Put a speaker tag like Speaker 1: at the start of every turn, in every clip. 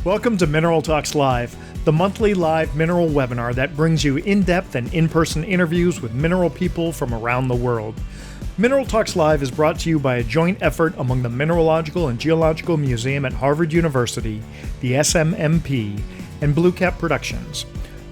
Speaker 1: Welcome to Mineral Talks Live, the monthly live mineral webinar that brings you in-depth and in-person interviews with mineral people from around the world. Mineral Talks Live is brought to you by a joint effort among the Mineralogical and Geological Museum at Harvard University, the SMMP, and Blue Cap Productions.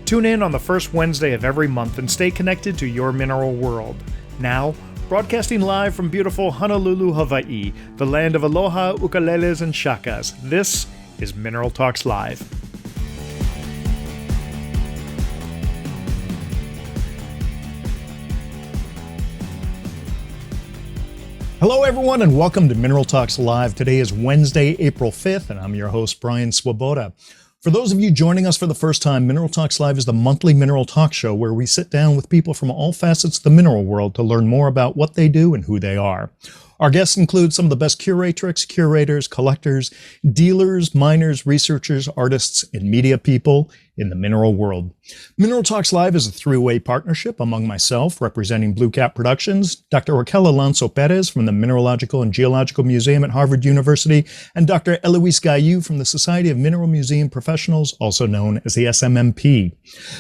Speaker 1: Tune in on the first Wednesday of every month and stay connected to your mineral world. Now, broadcasting live from beautiful Honolulu, Hawaii, the land of aloha, ukuleles, and shakas, this is Mineral Talks Live. Hello everyone and welcome to Mineral Talks Live. Today is Wednesday, April 5th, and I'm your host, Brian Swoboda. For those of you joining us for the first time, Mineral Talks Live is the monthly mineral talk show where we sit down with people from all facets of the mineral world to learn more about what they do and who they are. Our guests include some of the best curatrix, curators, collectors, dealers, miners, researchers, artists, and media people in the mineral world. Mineral Talks Live is a three-way partnership among myself, representing Blue Cap Productions, Dr. Raquel Alonso Perez from the Mineralogical and Geological Museum at Harvard University, and Dr. Eloise Gaillou from the Society of Mineral Museum Professionals, also known as the SMMP.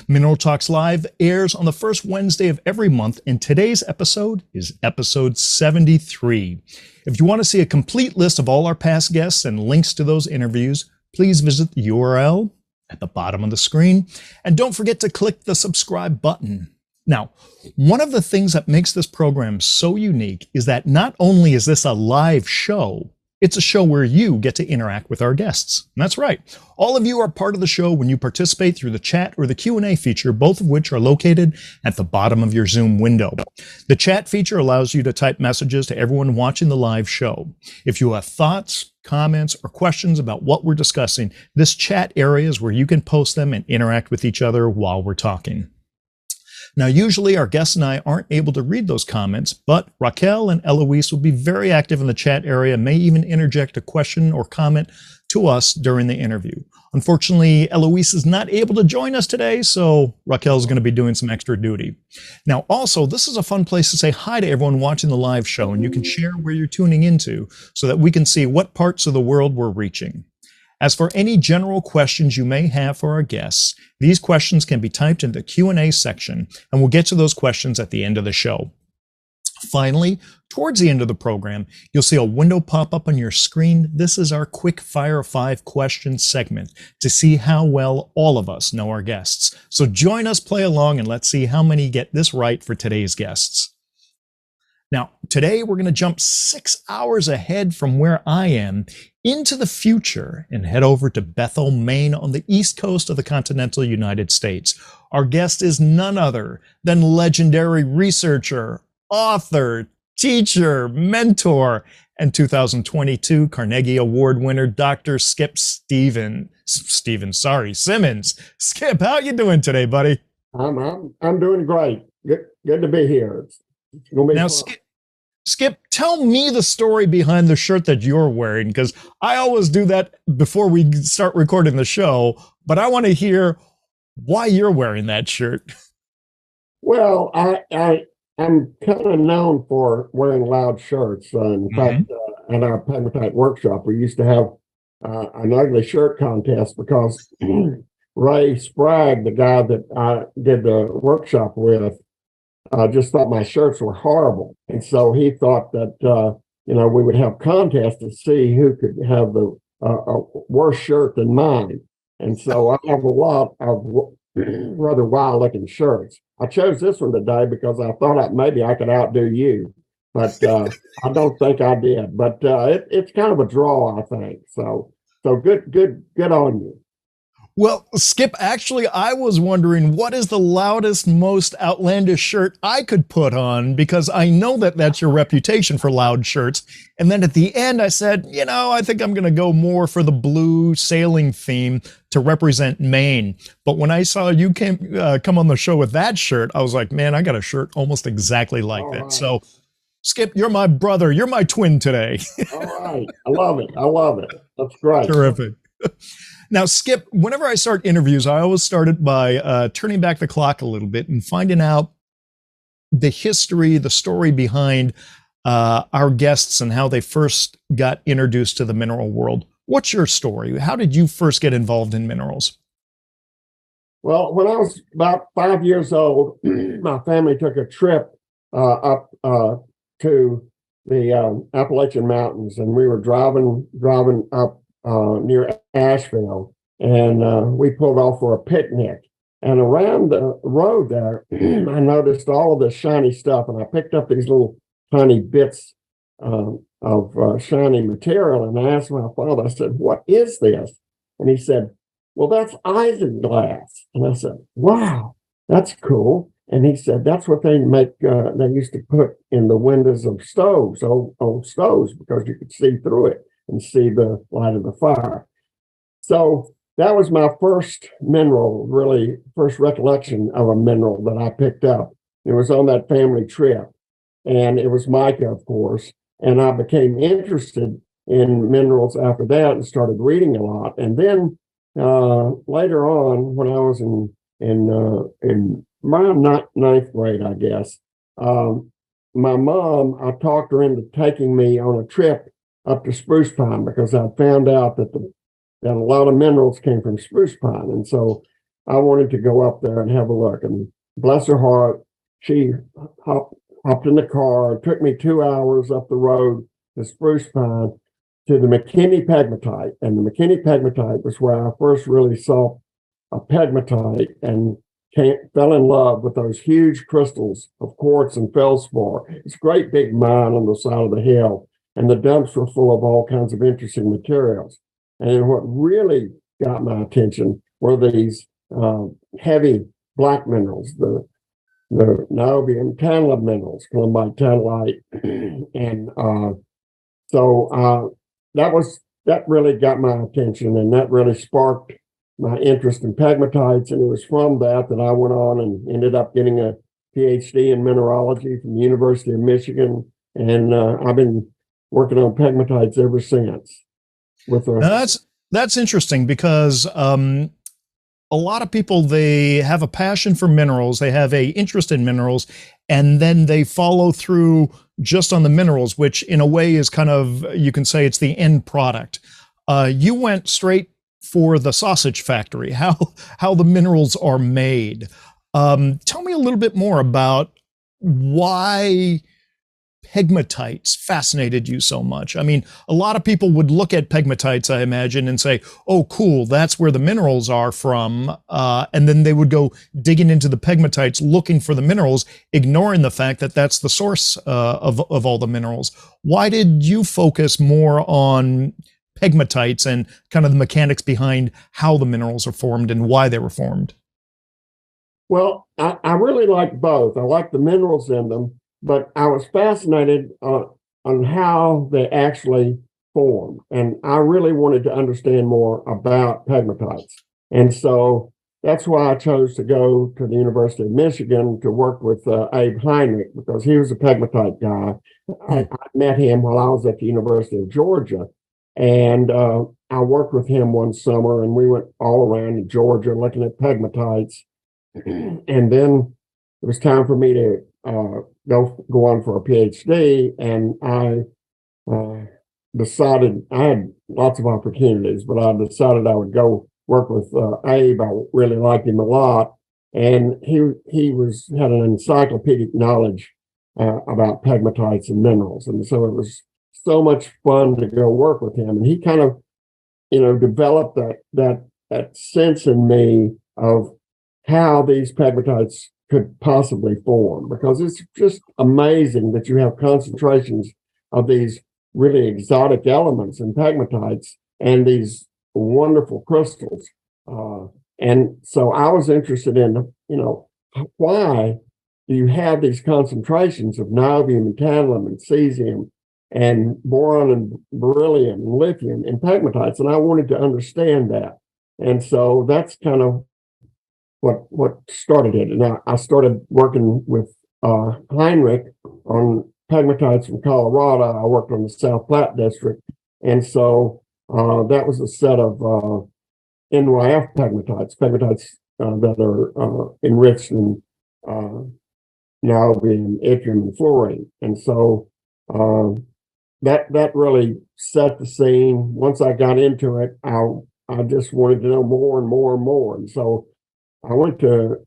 Speaker 1: Mineral Talks Live airs on the first Wednesday of every month, and today's episode is episode 73. If you want to see a complete list of all our past guests and links to those interviews, please visit the URL at the bottom of the screen. And don't forget to click the subscribe button. Now, one of the things that makes this program so unique is that not only is this a live show, it's a show where you get to interact with our guests. And that's right. All of you are part of the show when you participate through the chat or the Q&A feature, both of which are located at the bottom of your Zoom window. The chat feature allows you to type messages to everyone watching the live show. If you have thoughts, comments, or questions about what we're discussing, this chat area is where you can post them and interact with each other while we're talking. Now, usually our guests and I aren't able to read those comments, but Raquel and Eloise will be very active in the chat area, may even interject a question or comment to us during the interview. Unfortunately, Eloise is not able to join us today, so Raquel is going to be doing some extra duty. Now, also, this is a fun place to say hi to everyone watching the live show, and you can share where you're tuning into so that we can see what parts of the world we're reaching. As for any general questions you may have for our guests, these questions can be typed in the Q&A section, and we'll get to those questions at the end of the show. Finally, towards the end of the program, you'll see a window pop up on your screen. This is our quick fire 5 questions segment to see how well all of us know our guests. So join us, play along, and let's see how many get this right for today's guests. Now, today we're going to jump 6 hours ahead from where I am into the future and head over to Bethel, Maine on the east coast of the continental United States. Our guest is none other than legendary researcher, author, teacher, mentor, and 2022 Carnegie Award winner, Dr. Simmons. Skip, how you doing today, buddy?
Speaker 2: I'm doing great. Good to be here. It's gonna be
Speaker 1: now,
Speaker 2: fun.
Speaker 1: Skip, tell me the story behind the shirt that you're wearing, because I always do that before we start recording the show, but I want to hear why you're wearing that shirt.
Speaker 2: Well, I'm kind of known for wearing loud shirts. In fact, at our Pegmatite Workshop, we used to have an ugly shirt contest because Ray Sprague, the guy that I did the workshop with, just thought my shirts were horrible. And so he thought that, we would have contests to see who could have the worse shirt than mine. And so I have a lot of rather wild-looking shirts. I chose this one today because I thought maybe I could outdo you, but I don't think I did. But it's kind of a draw, I think. So good on you.
Speaker 1: Well, Skip, actually, I was wondering what is the loudest, most outlandish shirt I could put on, because I know that that's your reputation for loud shirts. And then at the end, I said, I think I'm going to go more for the blue sailing theme to represent Maine. But when I saw you come on the show with that shirt, I was like, man, I got a shirt almost exactly like that. Right. So, Skip, you're my brother. You're my twin today.
Speaker 2: All right. I love it. That's great.
Speaker 1: Terrific. Now, Skip, whenever I start interviews, I always start it by turning back the clock a little bit and finding out the history, the story behind our guests and how they first got introduced to the mineral world. What's your story? How did you first get involved in minerals?
Speaker 2: Well, when I was about 5 years old, my family took a trip up to the Appalachian Mountains, and we were driving up near Asheville, and we pulled off for a picnic. And around the road there, I noticed all of this shiny stuff, and I picked up these little tiny bits of shiny material, and I asked my father, I said, "What is this?" And he said, "Well, that's isinglass." And I said, "Wow, that's cool." And he said, "That's what they make, they used to put in the windows of stoves, old stoves, because you could see through it and see the light of the fire." So that was my first mineral, really first recollection of a mineral that I picked up. It was on that family trip, and it was mica, of course. And I became interested in minerals after that and started reading a lot. And then later on, when I was in my ninth grade, I guess, my mom, I talked her into taking me on a trip up to Spruce Pine because I found out that a lot of minerals came from spruce pine, and so I wanted to go up there and have a look. And bless her heart, she hopped in the car. It took me 2 hours up the road to Spruce Pine to the McKinney Pegmatite. And the McKinney Pegmatite was where I first really saw a pegmatite and fell in love with those huge crystals of quartz and feldspar. It's a great big mine on the side of the hill, and the dumps were full of all kinds of interesting materials. And what really got my attention were these heavy black minerals, the niobium tantalum minerals, columbite tantalite, and so that really got my attention, and that really sparked my interest in pegmatites. And it was from that I went on and ended up getting a PhD in mineralogy from the University of Michigan, and I've been working on pegmatites ever since.
Speaker 1: Now that's interesting because a lot of people, they have a passion for minerals, they have a interest in minerals, and then they follow through just on the minerals, which in a way is kind of, you can say it's the end product. You went straight for the sausage factory, how the minerals are made. Tell me a little bit more about why pegmatites fascinated you so much. I mean, a lot of people would look at pegmatites, I imagine, and say, "Oh, cool, that's where the minerals are from," and then they would go digging into the pegmatites looking for the minerals, ignoring the fact that that's the source of all the minerals. Why did you focus more on pegmatites and kind of the mechanics behind how the minerals are formed and why they were formed?
Speaker 2: Well, I really like both. I like the minerals in them, but I was fascinated on how they actually form. And I really wanted to understand more about pegmatites. And so that's why I chose to go to the University of Michigan to work with Abe Heinrich, because he was a pegmatite guy. I met him while I was at the University of Georgia. And I worked with him one summer, and we went all around Georgia looking at pegmatites. And then it was time for me to go on for a PhD, and I decided I had lots of opportunities, but I decided I would go work with Abe. I really liked him a lot, and he had an encyclopedic knowledge about pegmatites and minerals, and so it was so much fun to go work with him. And he kind of, developed that sense in me of how these pegmatites could possibly form, because it's just amazing that you have concentrations of these really exotic elements in pegmatites and these wonderful crystals. And so I was interested in, why do you have these concentrations of niobium and tantalum and cesium and boron and beryllium and lithium in pegmatites? And I wanted to understand that. And so that's kind of what started it. And I started working with Heinrich on pegmatites from Colorado. I worked on the South Platte district, and so that was a set of NYF pegmatites that are enriched in niobium, yttrium, and fluorine. And so that really set the scene. Once I got into it, I just wanted to know more and more and more. And so I went to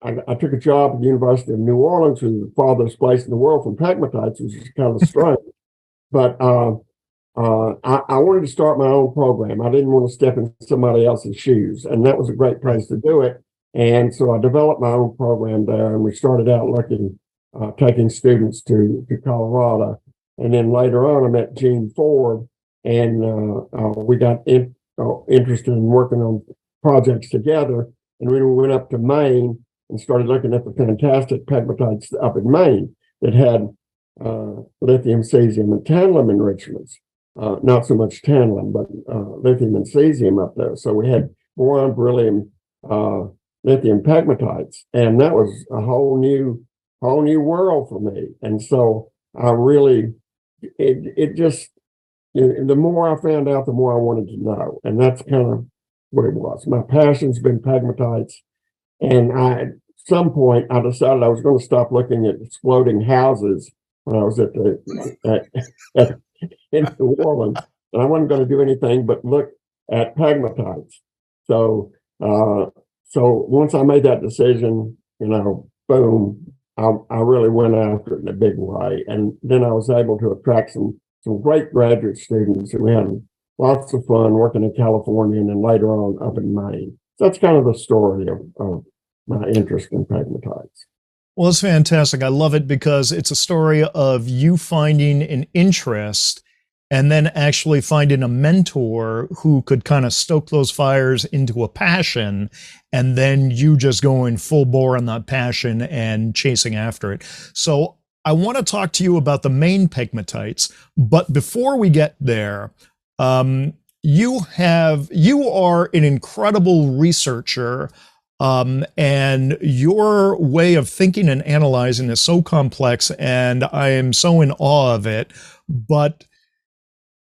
Speaker 2: I took a job at the University of New Orleans, which is the farthest place in the world from pegmatites, which is kind of strange. But I wanted to start my own program. I didn't want to step in somebody else's shoes, and that was a great place to do it. And so I developed my own program there, and we started out taking students to Colorado. And then later on, I met Gene Ford, and we got interested in working on projects together. And we went up to Maine and started looking at the fantastic pegmatites up in Maine that had lithium, cesium, and tantalum enrichments. Not so much tantalum, but lithium and cesium up there. So we had boron, beryllium, lithium pegmatites, and that was a whole new world for me. And so I really, it just, the more I found out, the more I wanted to know, and that's kind of what it was. My passion's been pegmatites, and at some point I decided I was going to stop looking at exploding houses when I was in New Orleans, and I wasn't going to do anything but look at pegmatites. So so once I made that decision, boom, I really went after it in a big way, and then I was able to attract some great graduate students, and we had lots of fun working in California, and then later on up in Maine. So that's kind of the story of my interest in pegmatites.
Speaker 1: Well, it's fantastic. I love it because it's a story of you finding an interest and then actually finding a mentor who could kind of stoke those fires into a passion, and then you just going full bore on that passion and chasing after it. So I want to talk to you about the Maine pegmatites, but before we get there, you are an incredible researcher, and your way of thinking and analyzing is so complex, and I am so in awe of it. But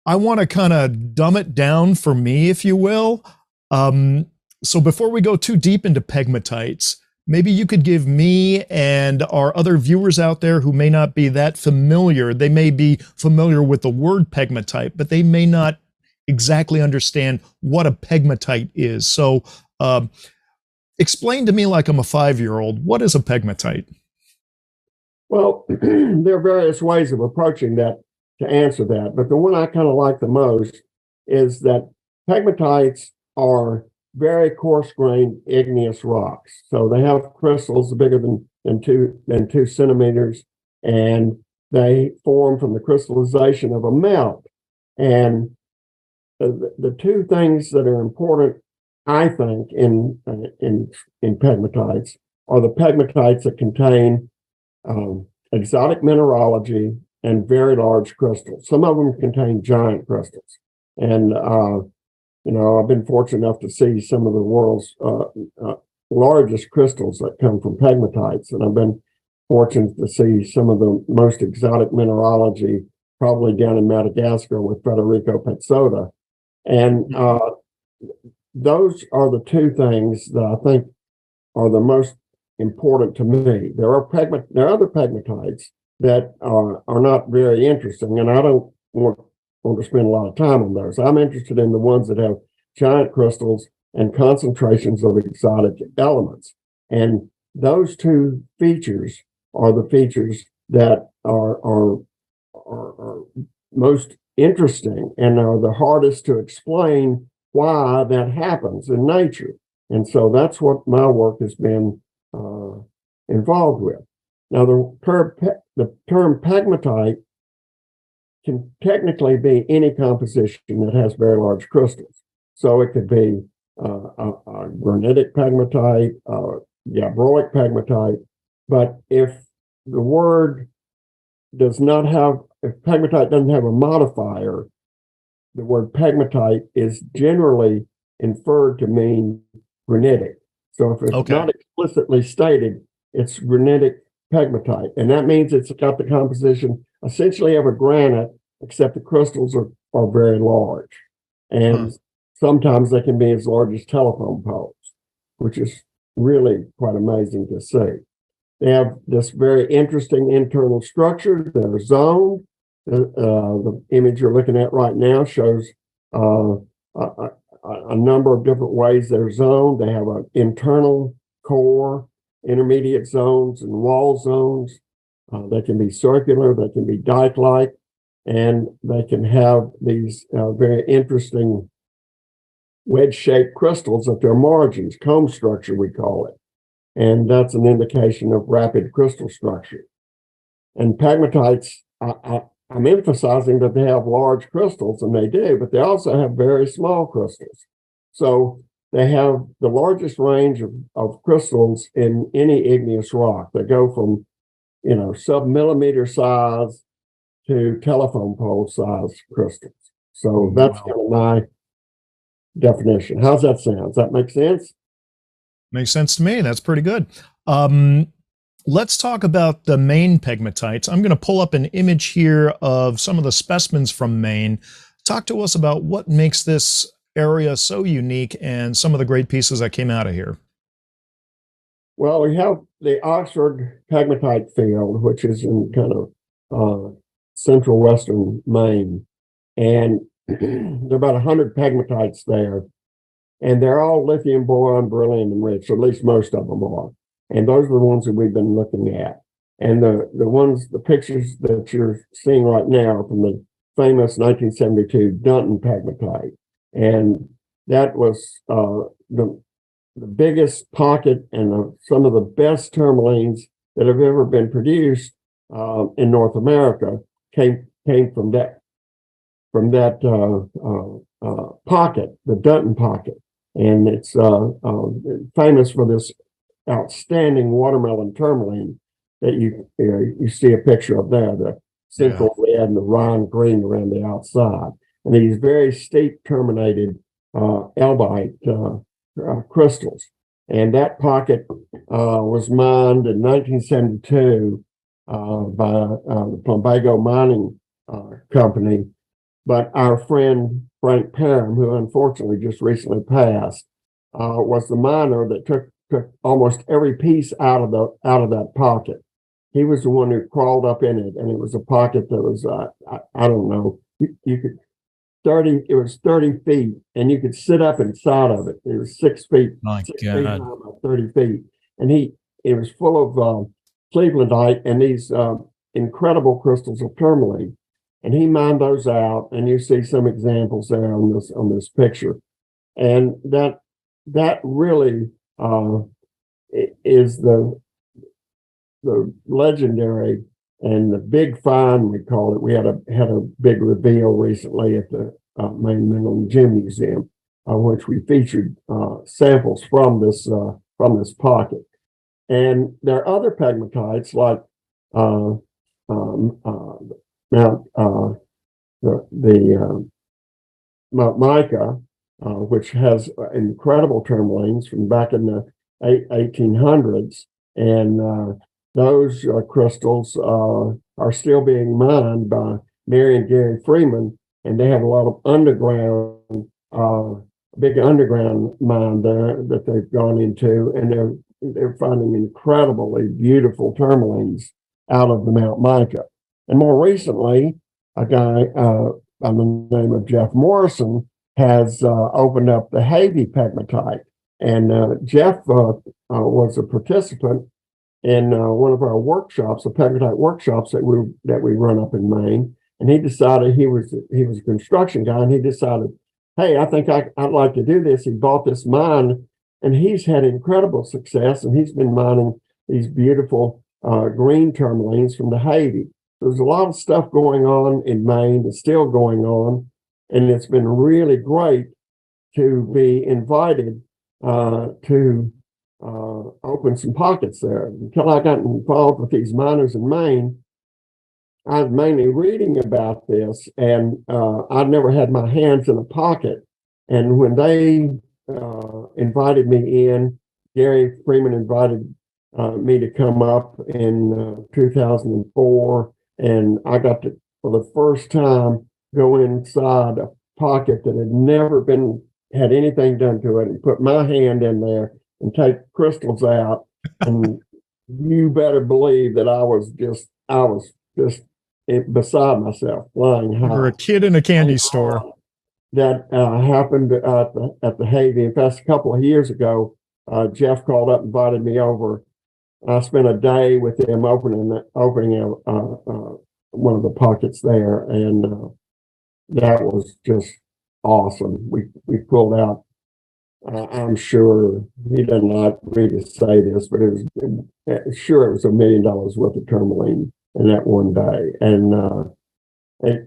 Speaker 1: I want to kind of dumb it down for me, if you will. So before we go too deep into pegmatites, maybe you could give me and our other viewers out there who may not be that familiar, they may be familiar with the word pegmatite, but they may not exactly understand what a pegmatite is. So explain to me, like I'm a 5-year-old, what is a pegmatite?
Speaker 2: Well, there are various ways of approaching that to answer that, but the one I kind of like the most is that pegmatites are very coarse-grained igneous rocks. So they have crystals bigger than 2 centimeters, and they form from the crystallization of a melt. And the two things that are important, I think, in pegmatites are the pegmatites that contain exotic mineralogy and very large crystals. Some of them contain giant crystals. And, I've been fortunate enough to see some of the world's largest crystals that come from pegmatites. And I've been fortunate to see some of the most exotic mineralogy, probably down in Madagascar with Federico Pezzotta. And those are the two things that I think are the most important to me. There are other pegmatites that are not very interesting, and I don't want to spend a lot of time on those. I'm interested in the ones that have giant crystals and concentrations of exotic elements. And those two features are the features that are most interesting and are the hardest to explain why that happens in nature. And so that's what my work has been involved with. Now, the term pegmatite can technically be any composition that has very large crystals. So it could be a granitic pegmatite, gabbroic pegmatite. But if pegmatite doesn't have a modifier, the word pegmatite is generally inferred to mean granitic. So if it's not explicitly stated, it's granitic pegmatite. And that means it's got the composition essentially of a granite, except the crystals are very large. And sometimes they can be as large as telephone poles, which is really quite amazing to see. They have this very interesting internal structure. They're zoned, The image you're looking at right now shows a number of different ways they're zoned. They have an internal core, intermediate zones, and wall zones. They can be circular, they can be dike-like, and they can have these very interesting wedge-shaped crystals at their margins, comb structure we call it. And that's an indication of rapid crystal structure. And pegmatites, I'm emphasizing that they have large crystals, and they do, but they also have very small crystals. So they have the largest range of crystals in any igneous rock. They go from, sub-millimeter size to telephone pole size crystals. So that's kind of my definition. How's that sound? Does that make sense?
Speaker 1: Makes sense to me. That's pretty good. Let's talk about the Maine pegmatites. I'm going to pull up an image here of some of the specimens from Maine. Talk to us about what makes this area so unique and some of the great pieces that came out of here.
Speaker 2: Well, we have the Oxford pegmatite field, which is in kind of central western Maine. And there are about 100 pegmatites there. And they're all lithium, boron, beryllium enriched, or at least most of them are. And those are the ones that we've been looking at. And the pictures that you're seeing right now are from the famous 1972 Dunton pegmatite. And that was the biggest pocket and some of the best tourmalines that have ever been produced in North America came from that pocket, the Dunton pocket. And it's famous for this outstanding watermelon tourmaline that you see a picture of there, the central red and the rind green around the outside. And these very steep terminated elbite crystals. And that pocket was mined in 1972 by the Plumbago Mining Company. But our friend Frank Parham, who unfortunately just recently passed, was the miner that took almost every piece out of that pocket. He was the one who crawled up in it, and it was a pocket that was I don't know, you could 30 feet, and you could sit up inside of it. It was 6 feet,
Speaker 1: My
Speaker 2: 6
Speaker 1: God.
Speaker 2: feet high by 30 feet, and it was full of Clevelandite and these incredible crystals of tourmaline. And he mined those out, and you see some examples there on this picture. And that really is the legendary and the big find, we call it. We had a big reveal recently at the Maine Mineral Gem Museum, which we featured samples from this pocket. And there are other pegmatites like Mount Mica, which has incredible tourmalines from back in the 1800s, and those crystals are still being mined by Mary and Gary Freeman, and they have a lot of big underground mine there that they've gone into, and they're finding incredibly beautiful tourmalines out of the Mount Mica. And more recently, a guy by the name of Jeff Morrison has opened up the Havey pegmatite. And Jeff was a participant in one of our workshops, the pegmatite workshops that we run up in Maine. And he decided he was a construction guy, and he decided, hey, I think I'd like to do this. He bought this mine, and he's had incredible success, and he's been mining these beautiful green tourmalines from the Havey. There's a lot of stuff going on in Maine. It's still going on, and it's been really great to be invited to open some pockets there. Until I got involved with these miners in Maine, I was mainly reading about this, and I'd never had my hands in a pocket. And when they invited me in, Gary Freeman invited me to come up in 2004. And I got to, for the first time, go inside a pocket that had never had anything done to it, and put my hand in there and take crystals out. And you better believe that I was just beside myself, flying
Speaker 1: You're
Speaker 2: high.
Speaker 1: a kid in a candy store.
Speaker 2: That happened at the Havy. In fact, a couple of years ago, Jeff called up, invited me over. I spent a day with him opening one of the pockets there, and that was just awesome. We pulled out. I'm sure he doesn't like me to say this, but it was $1 million worth of tourmaline in that one day, and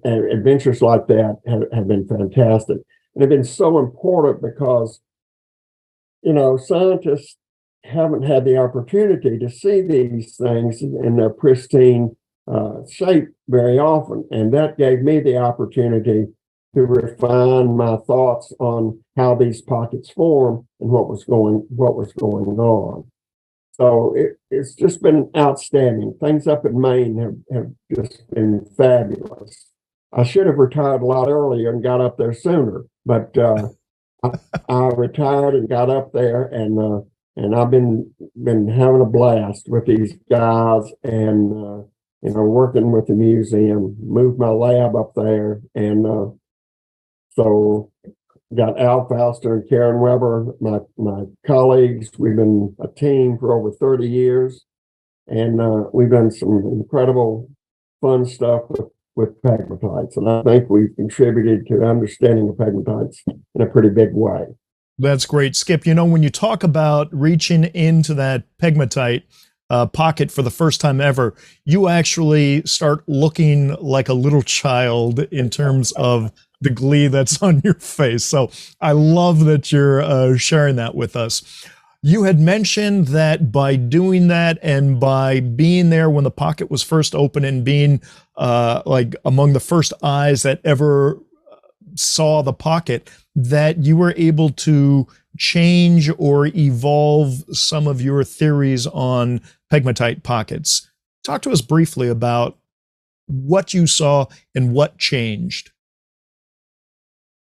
Speaker 2: adventures like that have been fantastic. And have been so important because, scientists haven't had the opportunity to see these things in their pristine shape very often. And that gave me the opportunity to refine my thoughts on how these pockets form and what was going on. So it's just been outstanding. Things up in Maine have just been fabulous. I should have retired a lot earlier and got up there sooner, but I retired and got up there, and I've been having a blast with these guys, and working with the museum. Moved my lab up there, and so got Al Fauster and Karen Weber, my colleagues. We've been a team for over 30 years, and we've done some incredible fun stuff with pegmatites. And I think we've contributed to understanding of pegmatites in a pretty big way.
Speaker 1: That's great, Skip. When you talk about reaching into that pegmatite pocket for the first time ever, you actually start looking like a little child in terms of the glee that's on your face. So I love that you're sharing that with us. You had mentioned that by doing that and by being there when the pocket was first open and being like among the first eyes that ever saw the pocket, that you were able to change or evolve some of your theories on pegmatite pockets. Talk to us briefly about what you saw and what changed.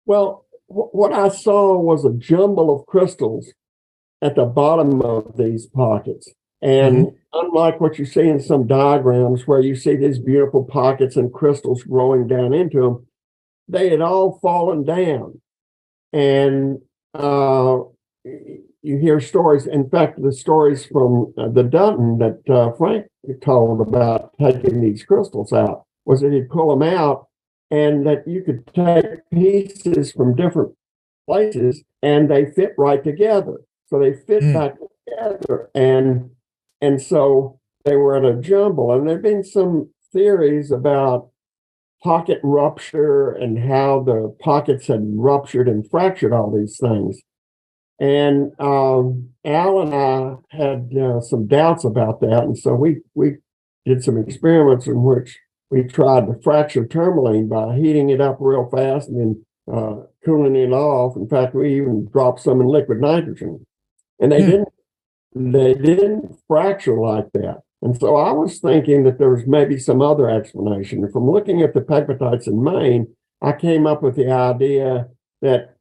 Speaker 2: Well, what I saw was a jumble of crystals at the bottom of these pockets. And unlike what you see in some diagrams where you see these beautiful pockets and crystals growing down into them, they had all fallen down. And you hear stories. In fact, the stories from the Dutton that Frank told about taking these crystals out was that he'd pull them out, and that you could take pieces from different places and they fit right together. So they fit back together. And so they were at a jumble. And there've been some theories about pocket rupture and how the pockets had ruptured and fractured all these things. And Al and I had some doubts about that. And so we did some experiments in which we tried to fracture tourmaline by heating it up real fast and then cooling it off. In fact, we even dropped some in liquid nitrogen, and they didn't fracture like that. And so I was thinking that there was maybe some other explanation. And from looking at the pegmatites in Maine, I came up with the idea that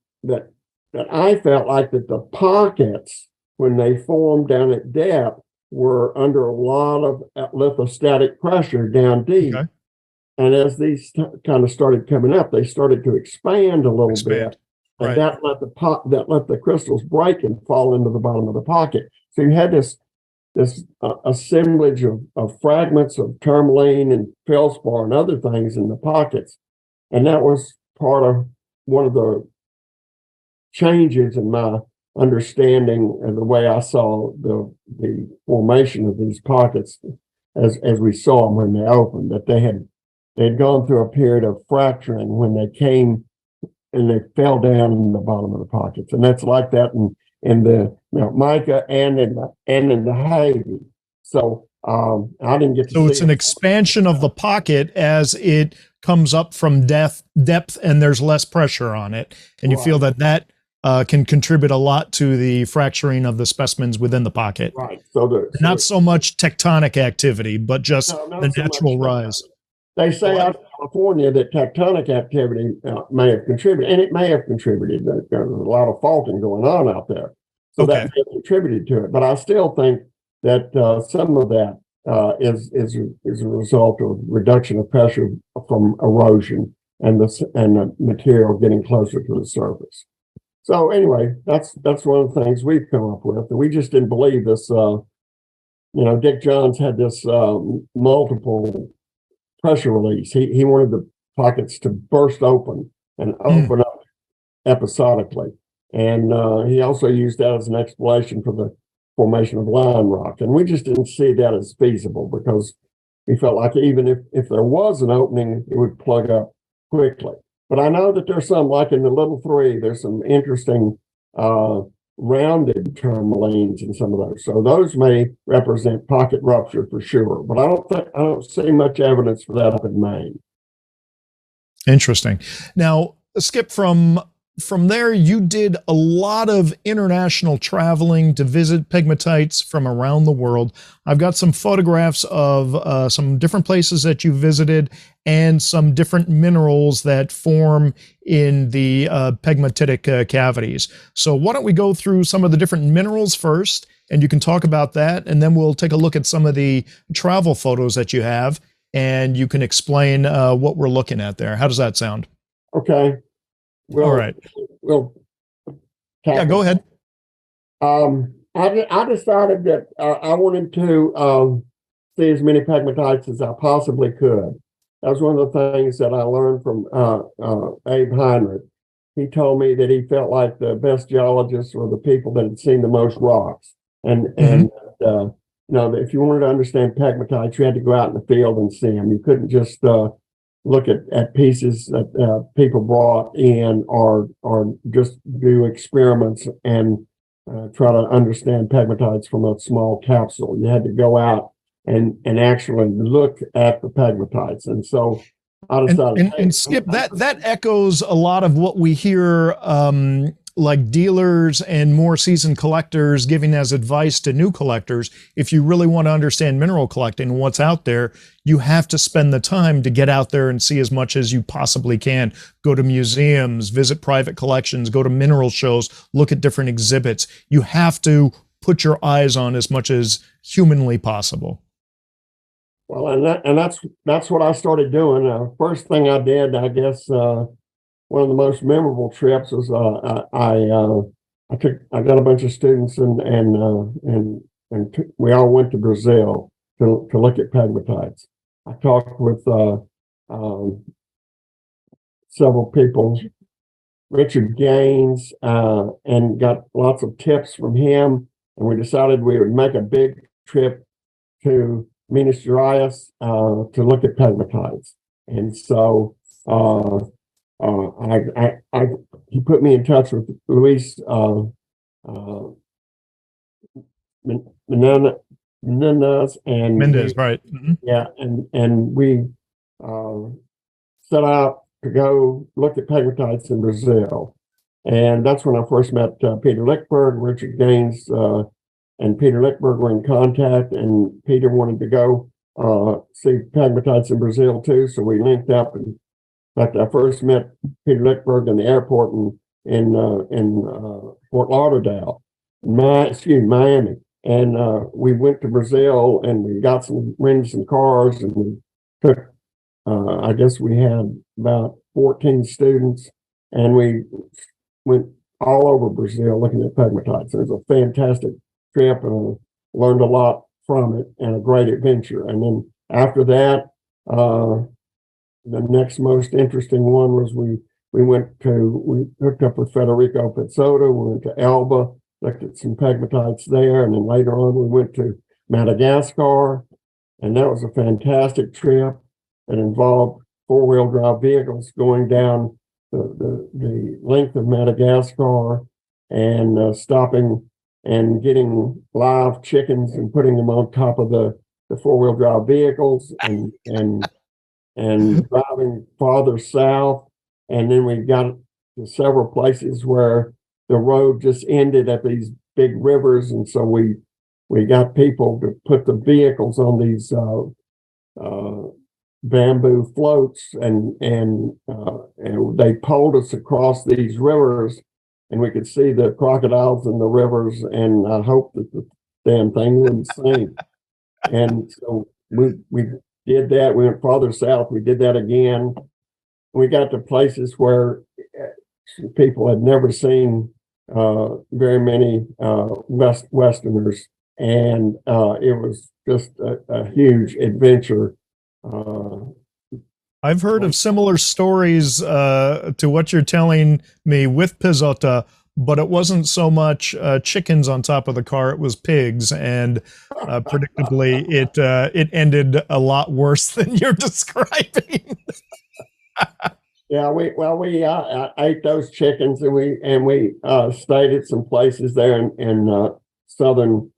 Speaker 2: I felt like that the pockets, when they formed down at depth, were under a lot of lithostatic pressure down deep. Okay. And as these kind of started coming up, they started to expand a little bit, and that let the crystals break and fall into the bottom of the pocket. So you had this assemblage of fragments of tourmaline and feldspar and other things in the pockets, and that was part of one of the changes in my understanding and the way I saw the formation of these pockets as we saw them when they opened, that they'd gone through a period of fracturing when they came and they fell down in the bottom of the pockets. And that's like that in the mica and in the Havy. So I didn't get to see.
Speaker 1: So it's an expansion of the pocket as it comes up from depth and there's less pressure on it. And you feel that can contribute a lot to the fracturing of the specimens within the pocket.
Speaker 2: Right. So
Speaker 1: not so much tectonic activity, but just the natural rise.
Speaker 2: They say out in California that tectonic activity may have contributed, and it may have contributed. There's a lot of faulting going on out there. So that may have contributed to it. But I still think that some of that is a result of reduction of pressure from erosion and the material getting closer to the surface. So anyway, that's one of the things we've come up with. We just didn't believe this. Dick Johns had this multiple pressure release. He wanted the pockets to burst open and open up episodically. And he also used that as an explanation for the formation of line rock. And we just didn't see that as feasible because we felt like even if there was an opening, it would plug up quickly. But I know that there's some, like in the little three, there's some interesting rounded tourmalines in some of those. So those may represent pocket rupture for sure. But I don't see much evidence for that up in Maine.
Speaker 1: Interesting. Now, Skip, from there, you did a lot of international traveling to visit pegmatites from around the world. I've got some photographs of some different places that you visited and some different minerals that form in the pegmatitic cavities. So why don't we go through some of the different minerals first, and you can talk about that, and then we'll take a look at some of the travel photos that you have, and you can explain what we're looking at there. How does that sound?
Speaker 2: Okay.
Speaker 1: All right.
Speaker 2: We'll
Speaker 1: yeah, go ahead.
Speaker 2: I decided that I wanted to see as many pegmatites as I possibly could. That was one of the things that I learned from Abe Heinrich. He told me that he felt like the best geologists were the people that had seen the most rocks. And if you wanted to understand pegmatites, you had to go out in the field and see them. You couldn't just look at pieces that people brought in or just do experiments and try to understand pegmatites from a small capsule. You had to go out and actually look at the pegmatites. And so I decided.
Speaker 1: And Skip, that echoes a lot of what we hear like dealers and more seasoned collectors giving as advice to new collectors. If you really want to understand mineral collecting and what's out there, you have to spend the time to get out there and see as much as you possibly can. Go to museums, visit private collections, go to mineral shows, look at different exhibits. You have to put your eyes on as much as humanly possible.
Speaker 2: Well, and that's what I started doing. First thing I did, I guess, one of the most memorable trips was I got a bunch of students and we all went to Brazil to look at pegmatites. I talked with several people, Richard Gaines, and got lots of tips from him. And we decided we would make a big trip to Minas Gerais to look at pegmatites. And so he put me in touch with Luis Menendez and
Speaker 1: Mendez, right? Mm-hmm.
Speaker 2: Yeah, and we set out to go look at pegmatites in Brazil, and that's when I first met Peter Lickberg, Richard Gaines, and Peter Lickberg were in contact, and Peter wanted to go see pegmatites in Brazil too, so we linked up. And in fact, I first met Peter Lickberg in the airport in Fort Lauderdale, Miami. And we went to Brazil and we rented some cars, and we took, I guess we had about 14 students, and we went all over Brazil looking at pegmatites. It was a fantastic trip, and I learned a lot from it and a great adventure. And then after that, the next most interesting one was we hooked up with Federico Pizzotta. We went to Elba, looked at some pegmatites there, and then later on we went to Madagascar, and that was a fantastic trip. It involved four-wheel drive vehicles going down the length of Madagascar and stopping and getting live chickens and putting them on top of the four-wheel drive vehicles and driving farther south. And then we got to several places where the road just ended at these big rivers. And so we got people to put the vehicles on these bamboo floats and they pulled us across these rivers, and we could see the crocodiles in the rivers, and I hoped that the damn thing wouldn't sink. And so we did that. We went farther south. We did that again. We got to places where people had never seen very many Westerners, and it was just a huge adventure.
Speaker 1: I've heard of similar stories to what you're telling me with Pizzotta, but it wasn't so much chickens on top of the car; it was pigs, and predictably, it ended a lot worse than you're describing.
Speaker 2: Yeah, we ate those chickens, and we stayed at some places there in southern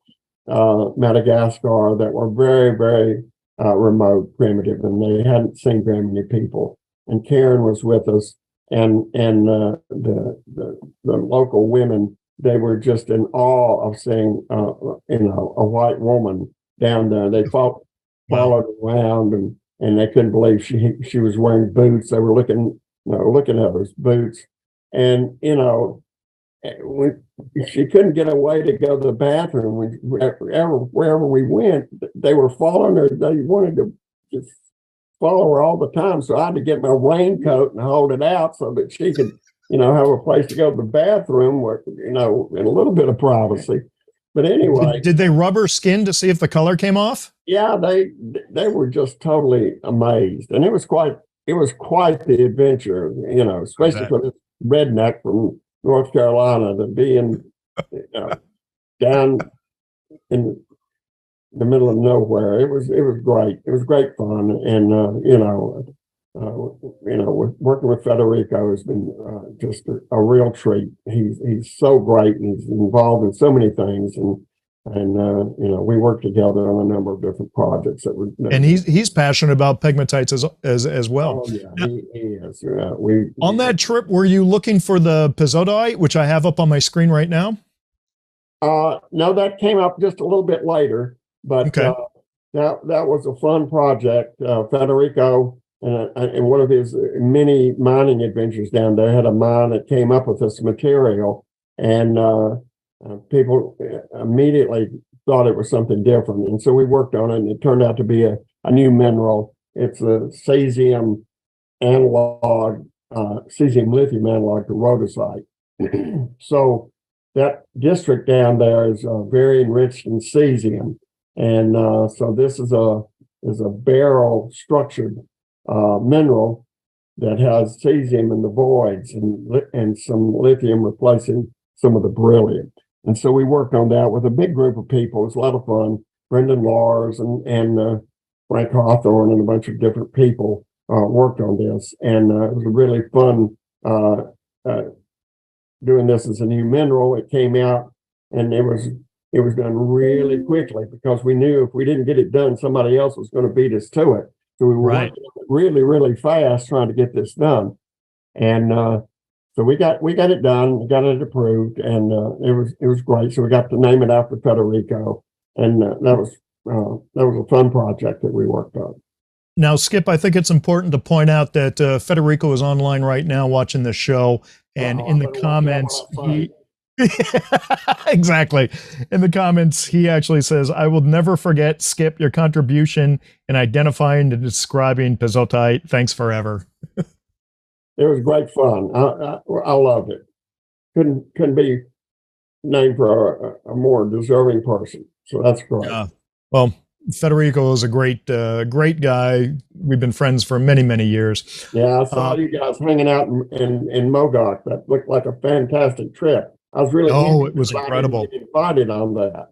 Speaker 2: Madagascar that were very, very remote, primitive, and they hadn't seen very many people. And Karen was with us, and the local women, they were just in awe of seeing a white woman down there. They followed around, and they couldn't believe she was wearing boots. They were looking at those boots, and she couldn't get away to go to the bathroom. Wherever we went, they were following her. They wanted to just follow her all the time. So I had to get my raincoat and hold it out so that she could, have a place to go to the bathroom where, in a little bit of privacy. But anyway,
Speaker 1: did they rub her skin to see if the color came off?
Speaker 2: Yeah, they were just totally amazed, and it was quite the adventure, especially for this redneck from North Carolina to be down in the middle of nowhere. It was great. It was great fun, and working with Federico has been just a real treat. He's so great, and he's involved in so many things, and we work together on a number of different projects
Speaker 1: and he's passionate about pegmatites as well.
Speaker 2: Oh yeah, he is.
Speaker 1: On that trip, were you looking for the pezzottite, which I have up on my screen right now?
Speaker 2: No, that came up just a little bit later, but
Speaker 1: okay.
Speaker 2: That was a fun project. Federico and one of his many mining adventures down there had a mine that came up with this material, and people immediately thought it was something different. And so we worked on it, and it turned out to be a new mineral. It's a cesium analog, cesium lithium analog to rhodosite. So that district down there is very enriched in cesium. And so this is a barrel structured mineral that has cesium in the voids and some lithium replacing some of the beryllium. And so we worked on that with a big group of people. It was a lot of fun. Brendan Lars and Frank Hawthorne and a bunch of different people worked on this. And it was really fun doing this as a new mineral. It came out, and it was done really quickly because we knew if we didn't get it done, somebody else was going to beat us to it. So we were working really, really fast trying to get this done. And so we got it done, got it approved, and it was great. So we got to name it after Federico, and that was a fun project that we worked on.
Speaker 1: Now, Skip, I think it's important to point out that Federico is online right now watching this show, and in the comments, exactly. In the comments, he actually says, "I will never forget, Skip, your contribution in identifying and describing pezzottite. Thanks forever."
Speaker 2: It was great fun. I loved it. Couldn't be named for a more deserving person. So that's great.
Speaker 1: Well, Federico is a great guy. We've been friends for many, many years.
Speaker 2: Yeah, I saw you guys hanging out in Modoc. That looked like a fantastic trip. I was really
Speaker 1: it was incredible.
Speaker 2: Invited on that.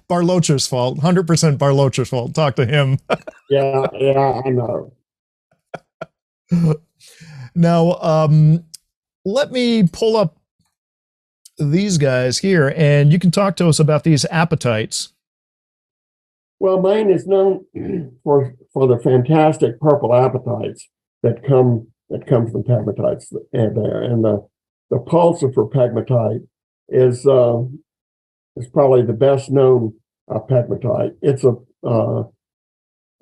Speaker 1: Barlocher's fault. 100% Barlocher's fault. Talk to him.
Speaker 2: yeah, I know.
Speaker 1: Now, let me pull up these guys here, and you can talk to us about these apatites.
Speaker 2: Well, Maine is known for the fantastic purple apatites that come from pegmatites there, and the pulsar pegmatite is probably the best known pegmatite. It's a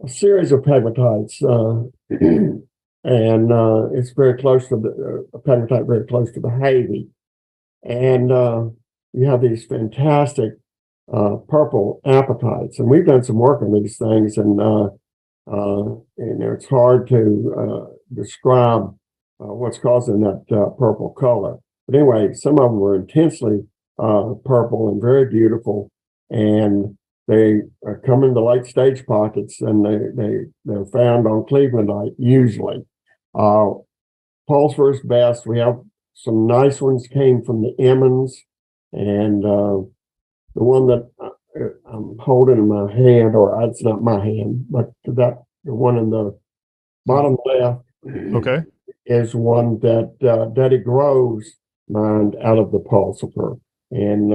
Speaker 2: series of pegmatites, and it's very close to the pegmatite, very close to the Havey, and you have these fantastic purple apatites. And we've done some work on these things, and it's hard to describe what's causing that purple color. But anyway, some of them were intensely purple and very beautiful, and they come in the late stage pockets, and they're found on Clevelandite usually. Pulsar's best. We have some nice ones came from the Emmons, and the one that I'm holding in my hand, or it's not my hand, but the one in the bottom left,
Speaker 1: Okay,
Speaker 2: is one that Daddy Groves mined out of the Pulsar, and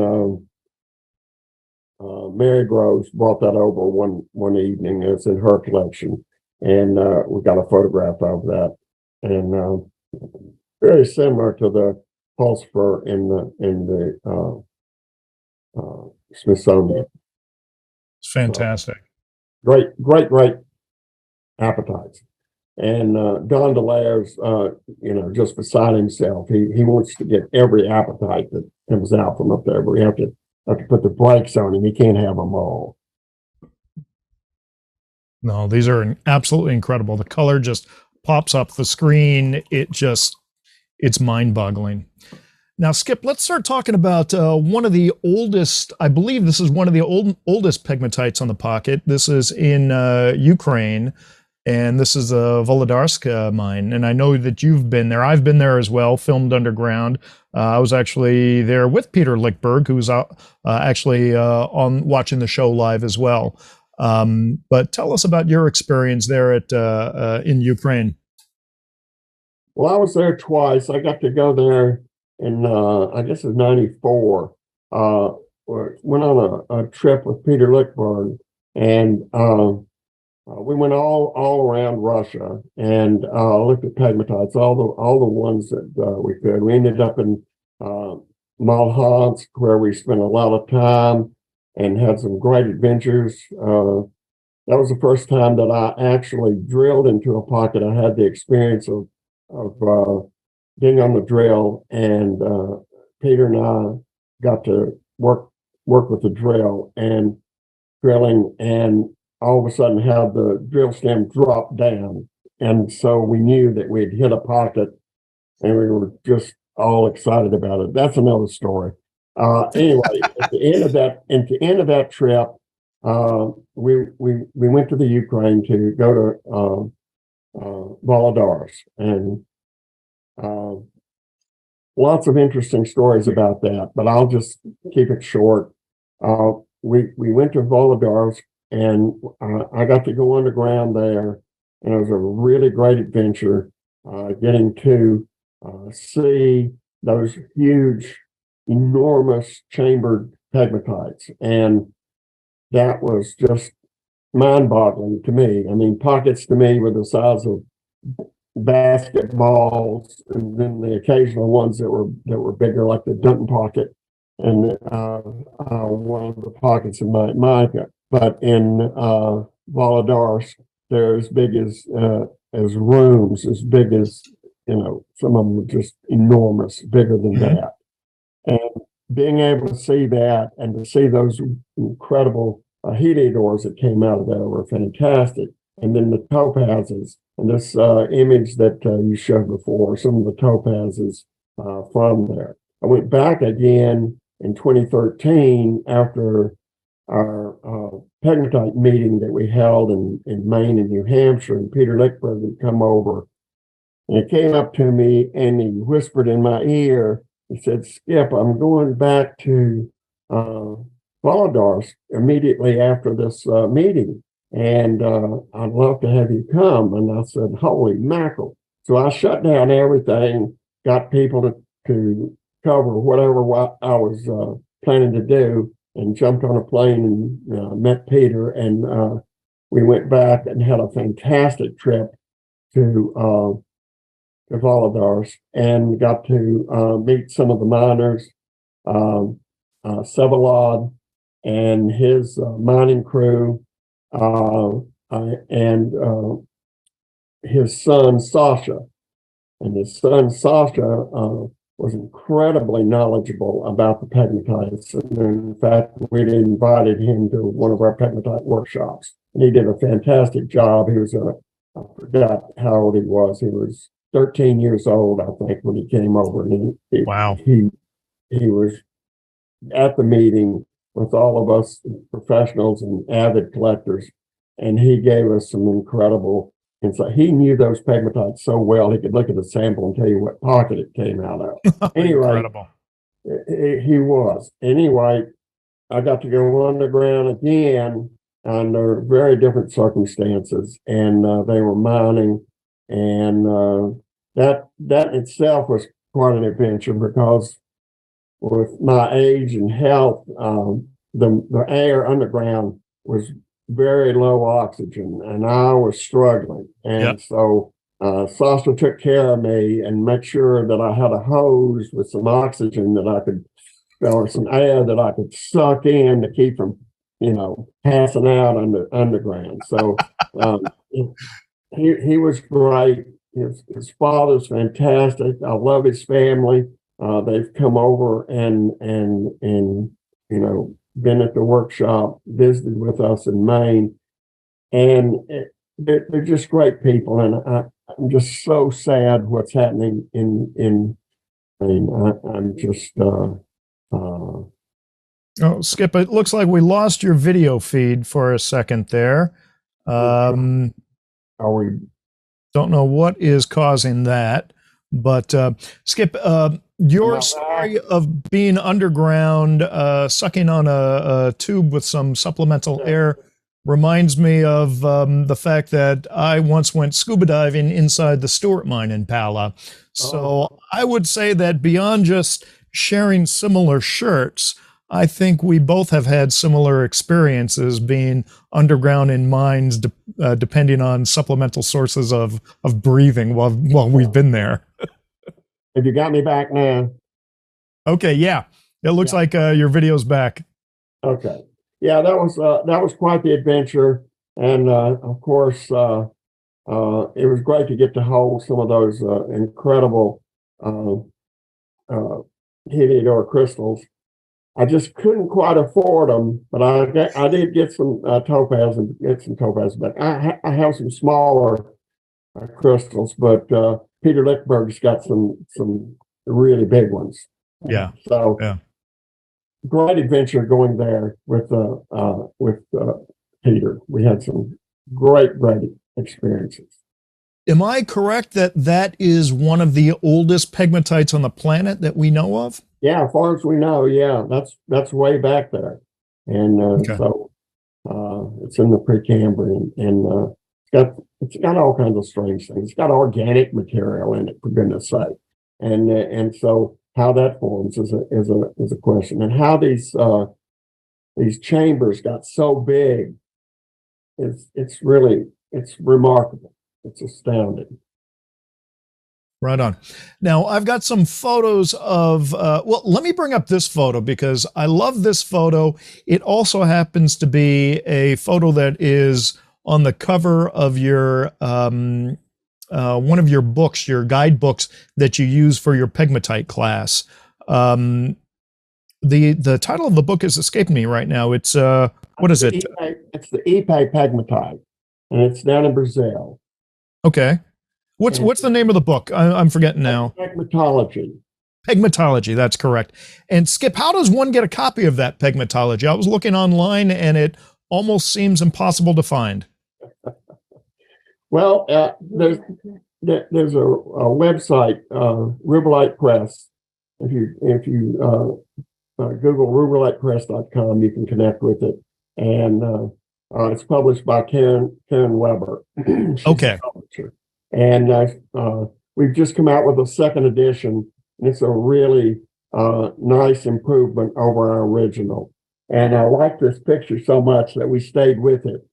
Speaker 2: Mary Groves brought that over one evening. It's in her collection, and we got a photograph of that, and very similar to the Pulsar in the Smithsonian.
Speaker 1: it's fantastic.
Speaker 2: So, great appetites. And Don Delaire's, just beside himself. He wants to get every appetite that comes out from up there, but we have to put the brakes on him. He can't have them all.
Speaker 1: No, these are absolutely incredible. The color just pops up the screen. It's mind-boggling. Now, Skip, let's start talking about one of the oldest, I believe this is one of the oldest pegmatites on the pocket. This is in Ukraine, and this is a Volodarsk mine. And I know that you've been there. I've been there as well, filmed underground. I was actually there with Peter Lickberg, who's actually on watching the show live as well. But tell us about your experience there in Ukraine.
Speaker 2: Well, I was there twice. I got to go there in, I guess it's 94. Went on a trip with Peter Lickberg, and we went all around Russia and looked at pegmatites, all the ones that we could. We ended up in Malhansk, where we spent a lot of time and had some great adventures. That was the first time that I actually drilled into a pocket. I had the experience of being on the drill, and Peter and I got to work with the drill and drilling, and all of a sudden have the drill stem drop down. And so we knew that we'd hit a pocket, and we were just all excited about it. That's another story. Anyway, at the end of that trip, we went to the Ukraine to go to Volodarsk, and lots of interesting stories about that, but I'll just keep it short. We went to Volodarsk, and I got to go underground there, and it was a really great adventure, getting to see those huge, enormous chambered pegmatites, and that was just mind-boggling to me. I mean, pockets to me were the size of basketballs, and then the occasional ones that were bigger, like the Dunton pocket, and one of the pockets in Micah. But in Volodarsk, they're as big as rooms, as big as, some of them were just enormous, bigger than that. And being able to see that and to see those incredible heliodors that came out of there were fantastic. And then the topazes, and this image that you showed before, some of the topazes from there. I went back again in 2013 after our pegmatite meeting that we held in Maine and New Hampshire, and Peter Lickberg had come over. And he came up to me and he whispered in my ear, he said, "Skip, I'm going back to Volodarsk immediately after this meeting, and I'd love to have you come." And I said, "Holy mackerel." So I shut down everything, got people to cover whatever I was planning to do, and jumped on a plane and met Peter, and we went back and had a fantastic trip to Volodarsk, and got to meet some of the miners, Sevalod and his mining crew, and his son Sasha. And his son Sasha was incredibly knowledgeable about the pegmatites. And in fact, we invited him to one of our pegmatite workshops. And he did a fantastic job. He was I forgot how old he was. He was 13 years old, I think, when he came over. And
Speaker 1: Wow.
Speaker 2: he was at the meeting with all of us professionals and avid collectors. And he gave us some incredible insight. He knew those pegmatites so well, he could look at the sample and tell you what pocket it came out of. Anyway,
Speaker 1: Incredible.
Speaker 2: he was. Anyway, I got to go underground again under very different circumstances, and they were mining, and that in itself was quite an adventure because with my age and health, the air underground was very low oxygen, and I was struggling. And so Sasha took care of me and made sure that I had a hose with some oxygen that I could, or some air that I could suck in to keep from, passing out underground. So he was great. His father's fantastic. I love his family. They've come over and been at the workshop, visited with us in Maine, and they're just great people. And I'm just so sad what's happening in Maine. I'm just.
Speaker 1: Oh, Skip, it looks like we lost your video feed for a second there.
Speaker 2: Are we?
Speaker 1: Don't know what is causing that, but Skip, your story of being underground, sucking on a tube with some supplemental air reminds me of the fact that I once went scuba diving inside the Stewart mine in Pala. So I would say that beyond just sharing similar shirts, I think we both have had similar experiences being underground in mines, depending on supplemental sources of breathing while we've been there.
Speaker 2: Have you got me back now?
Speaker 1: Okay, yeah. It looks like your video's back.
Speaker 2: Okay. Yeah, that was quite the adventure. And of course, it was great to get to hold some of those incredible heated ore crystals. I just couldn't quite afford them, but I did get some topaz and get some topaz. But I have some smaller crystals, but Peter Lickberg's got some really big ones.
Speaker 1: Yeah.
Speaker 2: So
Speaker 1: yeah.
Speaker 2: Great adventure going there with Peter. We had some great experiences.
Speaker 1: Am I correct that that is one of the oldest pegmatites on the planet that we know of?
Speaker 2: Yeah, as far as we know, yeah, that's way back there, and so it's in the Precambrian, and it's got all kinds of strange things. It's got organic material in it, for goodness sake, and so how that forms is a question, and how these chambers got so big it's remarkable. It's astounding.
Speaker 1: Right on. Now, I've got some photos of, let me bring up this photo because I love this photo. It also happens to be a photo that is on the cover of your, one of your books, your guidebooks that you use for your pegmatite class. The title of the book is escaping me right now. It's, what is it?
Speaker 2: It's the Ipe Pegmatite, and it's down in Brazil.
Speaker 1: Okay. What's the name of the book? I'm forgetting now.
Speaker 2: Pegmatology.
Speaker 1: Pegmatology, that's correct. And Skip, how does one get a copy of that Pegmatology? I was looking online and it almost seems impossible to find.
Speaker 2: Well, there's a website, Rubellite Press. If you Google rubellitepress.com, you can connect with it, and it's published by Karen Weber.
Speaker 1: Okay.
Speaker 2: And we've just come out with a second edition, and it's a really nice improvement over our original. And I like this picture so much that we stayed with it.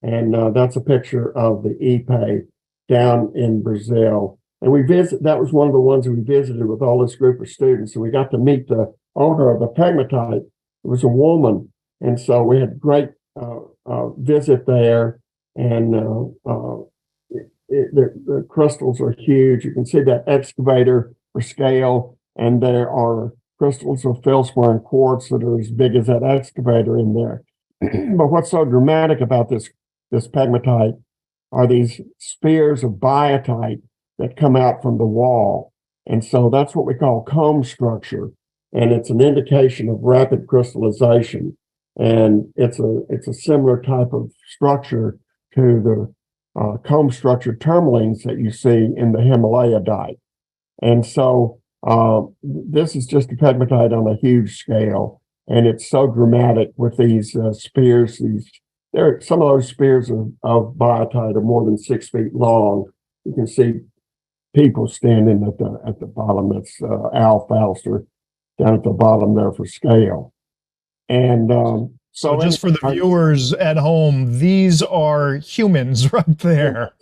Speaker 2: And that's a picture of the Ipe down in Brazil. And that was one of the ones we visited with all this group of students. And we got to meet the owner of the pegmatite. It was a woman. And so we had a great visit there. And the crystals are huge. You can see that excavator for scale. and there are crystals of feldspar and quartz that are as big as that excavator in there. But what's so dramatic about this pegmatite are these spears of biotite that come out from the wall. And so that's what we call comb structure. And it's an indication of rapid crystallization. And it's a similar type of structure to the comb structure tourmalines that you see in the Himalaya dike. And so this is just a pegmatite on a huge scale. And it's so dramatic with these spears. Some of those spears of biotite are more than 6 feet long. You can see people standing at the bottom. That's Al Falster down at the bottom there for scale. And
Speaker 1: so just for the viewers at home, these are humans right there.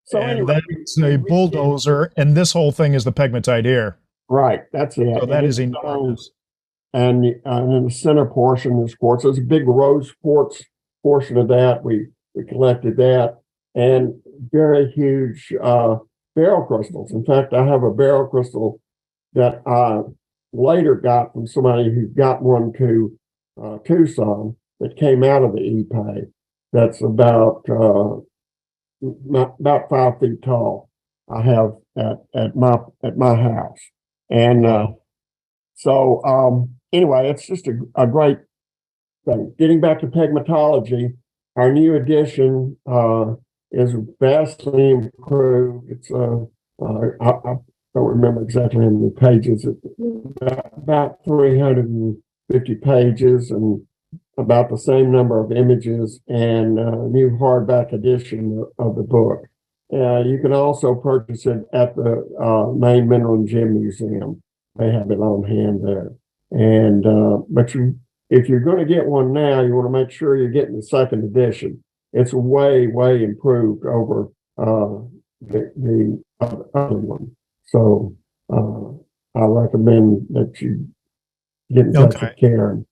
Speaker 2: So
Speaker 1: and
Speaker 2: anyway,
Speaker 1: that's a bulldozer, and this whole thing is the pegmatite here.
Speaker 2: Right, that's it.
Speaker 1: So that is enormous.
Speaker 2: And in the center portion is quartz. There's a big rose quartz portion of that. We collected that, and very huge barrel crystals. In fact, I have a barrel crystal that I later got from somebody who got one to Tucson that came out of the EPA. That's about 5 feet tall. I have at my house, and so anyway, it's just a great thing. Getting back to pegmatology, our new edition is vastly improved. It's I don't remember exactly how many pages. It's about 350 pages and about the same number of images, and a new hardback edition of the book. You can also purchase it at the Maine Mineral Gem Museum. They have it on hand there. And but if you're going to get one now, you want to make sure you're getting the second edition. It's way improved over the other one. So I recommend that you get in touch with Karen.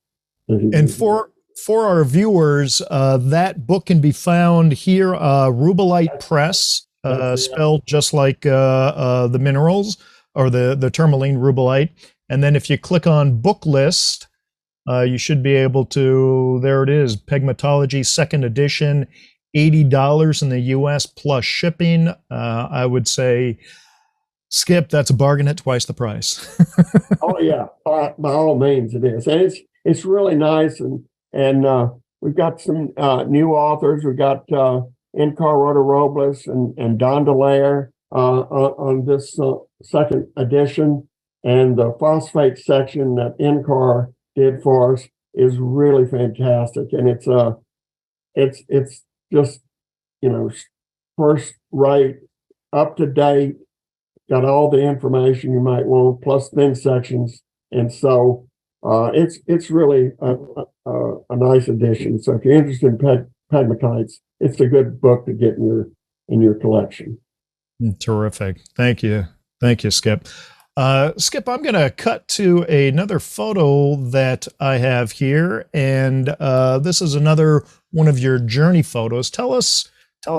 Speaker 1: And for our viewers, that book can be found here, Rubellite Press, spelled just like the minerals or the tourmaline rubellite. And then if you click on book list, you should be able to, there it is, Pegmatology second edition, $80 in the US plus shipping. I would say, Skip, that's a bargain at twice the price.
Speaker 2: Oh yeah, by all means it is. And it's really nice, and we've got some new authors. We've got Incar Robles and Don DeLaire on this second edition, and the phosphate section that Incar did for us is really fantastic, and it's just, you know, first rate, up to date, got all the information you might want, plus thin sections, and so it's really a nice addition. So if you're interested in pegmatites, it's a good book to get in your collection.
Speaker 1: Terrific. Thank you, Skip. Skip, I'm going to cut to another photo that I have here, and this is another one of your journey photos. Tell us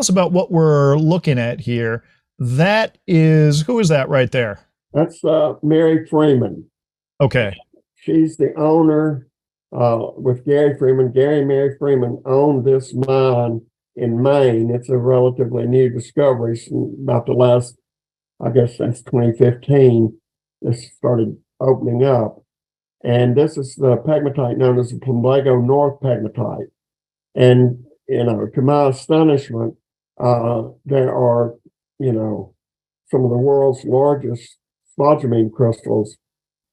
Speaker 1: about what we're looking at here. That is, who is that right there?
Speaker 2: That's Mary Freeman.
Speaker 1: Okay.
Speaker 2: She's the owner with Gary Freeman. Gary and Mary Freeman owned this mine in Maine. It's a relatively new discovery. About the last, I guess, since 2015, this started opening up. And this is the pegmatite known as the Plumbago North pegmatite. And, you know, to my astonishment, there are, you know, some of the world's largest spodumene crystals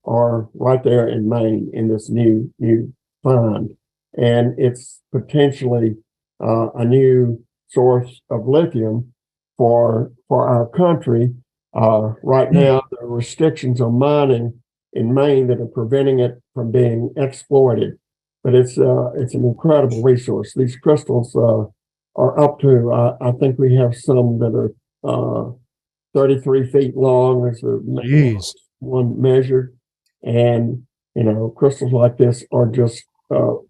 Speaker 2: are right there in Maine in this new find. And it's potentially a new source of lithium for our country. Right now, there are restrictions on mining in Maine that are preventing it from being exploited. But it's an incredible resource. These crystals are up to, I think we have some that are 33 feet long. There's one measured. And, you know, crystals like this are just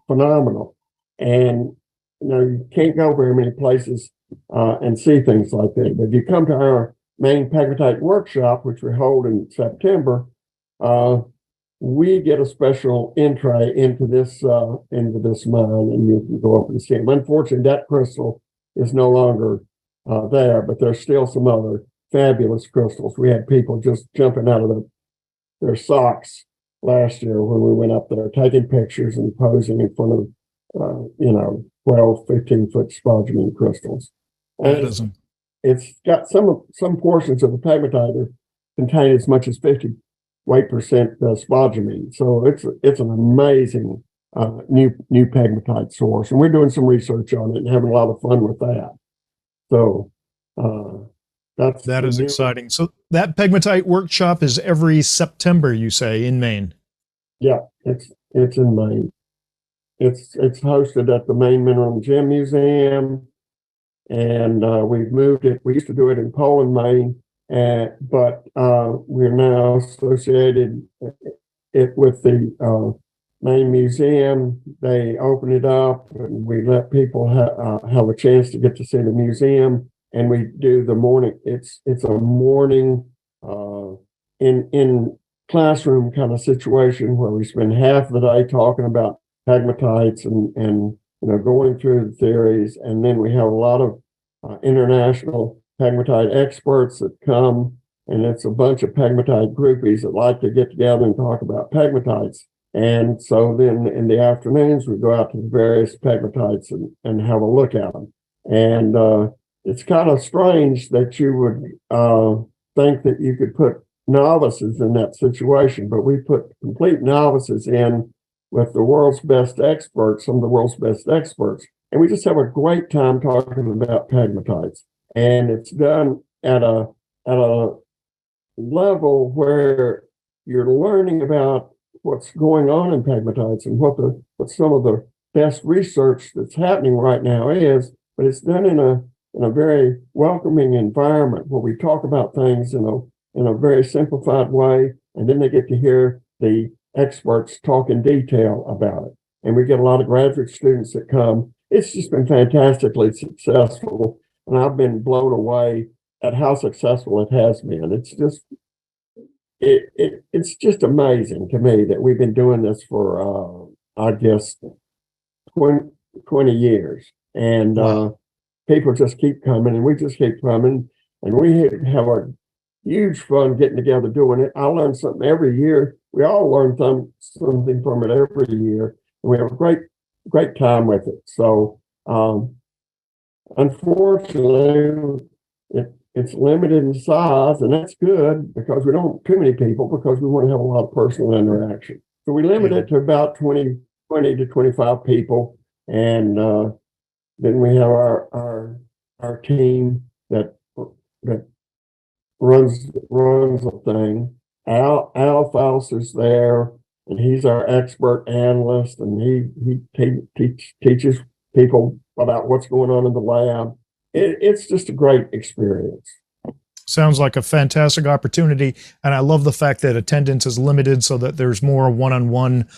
Speaker 2: phenomenal. And, you know, you can't go very many places and see things like that. But if you come to our Maine Pegmatite Workshop, which we hold in September, we get a special entry into this mine, and you can go up and see them. Unfortunately, that crystal is no longer there, but there's still some other fabulous crystals. We had people just jumping out of their socks last year when we went up there, taking pictures and posing in front of 12, 15-foot spodumene crystals. And it's got some portions of the pegmatite contain as much as 50% spodumene. So it's an amazing new pegmatite source, and we're doing some research on it and having a lot of fun with that. So
Speaker 1: that is exciting. So that Pegmatite Workshop is every September, you say, in Maine?
Speaker 2: Yeah, it's in Maine. It's hosted at the Maine Mineral Gem Museum, and we've moved it. We used to do it in Poland, Maine, but we're now associated it with the Maine Museum. They open it up, and we let people have a chance to get to see the museum. And we do the morning. It's a morning in classroom kind of situation where we spend half the day talking about pegmatites and going through the theories, and then we have a lot of international pegmatite experts that come, and it's a bunch of pegmatite groupies that like to get together and talk about pegmatites. And so then in the afternoons we go out to the various pegmatites and have a look at them. And it's kind of strange that you would think that you could put novices in that situation, but we put complete novices in with the world's best experts, some of the world's best experts, and we just have a great time talking about pegmatites. And it's done at a level where you're learning about what's going on in pegmatites and what some of the best research that's happening right now is, but it's done in a very welcoming environment where we talk about things in a very simplified way, and then they get to hear the experts talk in detail about it. And we get a lot of graduate students that come. It's just been fantastically successful, and I've been blown away at how successful it has been. It's just amazing to me that we've been doing this for I guess 20 years, and people just keep coming, and we just keep coming, and we have a huge fun getting together doing it. I learn something every year. We all learn something from it every year. And we have a great time with it. So unfortunately, it's limited in size, and that's good because we don't have too many people, because we want to have a lot of personal interaction. So we limit it to about 20 to 25 people, and then we have our team that runs the thing. Al Faust is there, and he's our expert analyst, and he teaches people about what's going on in the lab. It's just a great experience.
Speaker 1: Sounds like a fantastic opportunity, and I love the fact that attendance is limited so that there's more one-on-one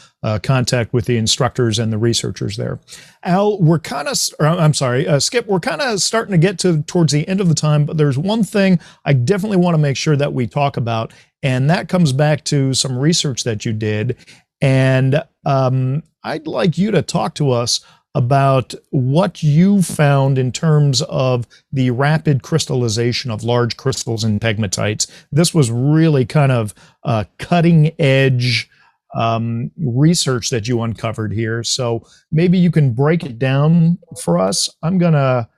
Speaker 1: contact with the instructors and the researchers there. Al, Skip, we're kind of starting to get towards the end of the time, but there's one thing I definitely want to make sure that we talk about, and that comes back to some research that you did, and I'd like you to talk to us about what you found in terms of the rapid crystallization of large crystals in pegmatites. This was really kind of cutting edge research that you uncovered here. So maybe you can break it down for us. I'm going to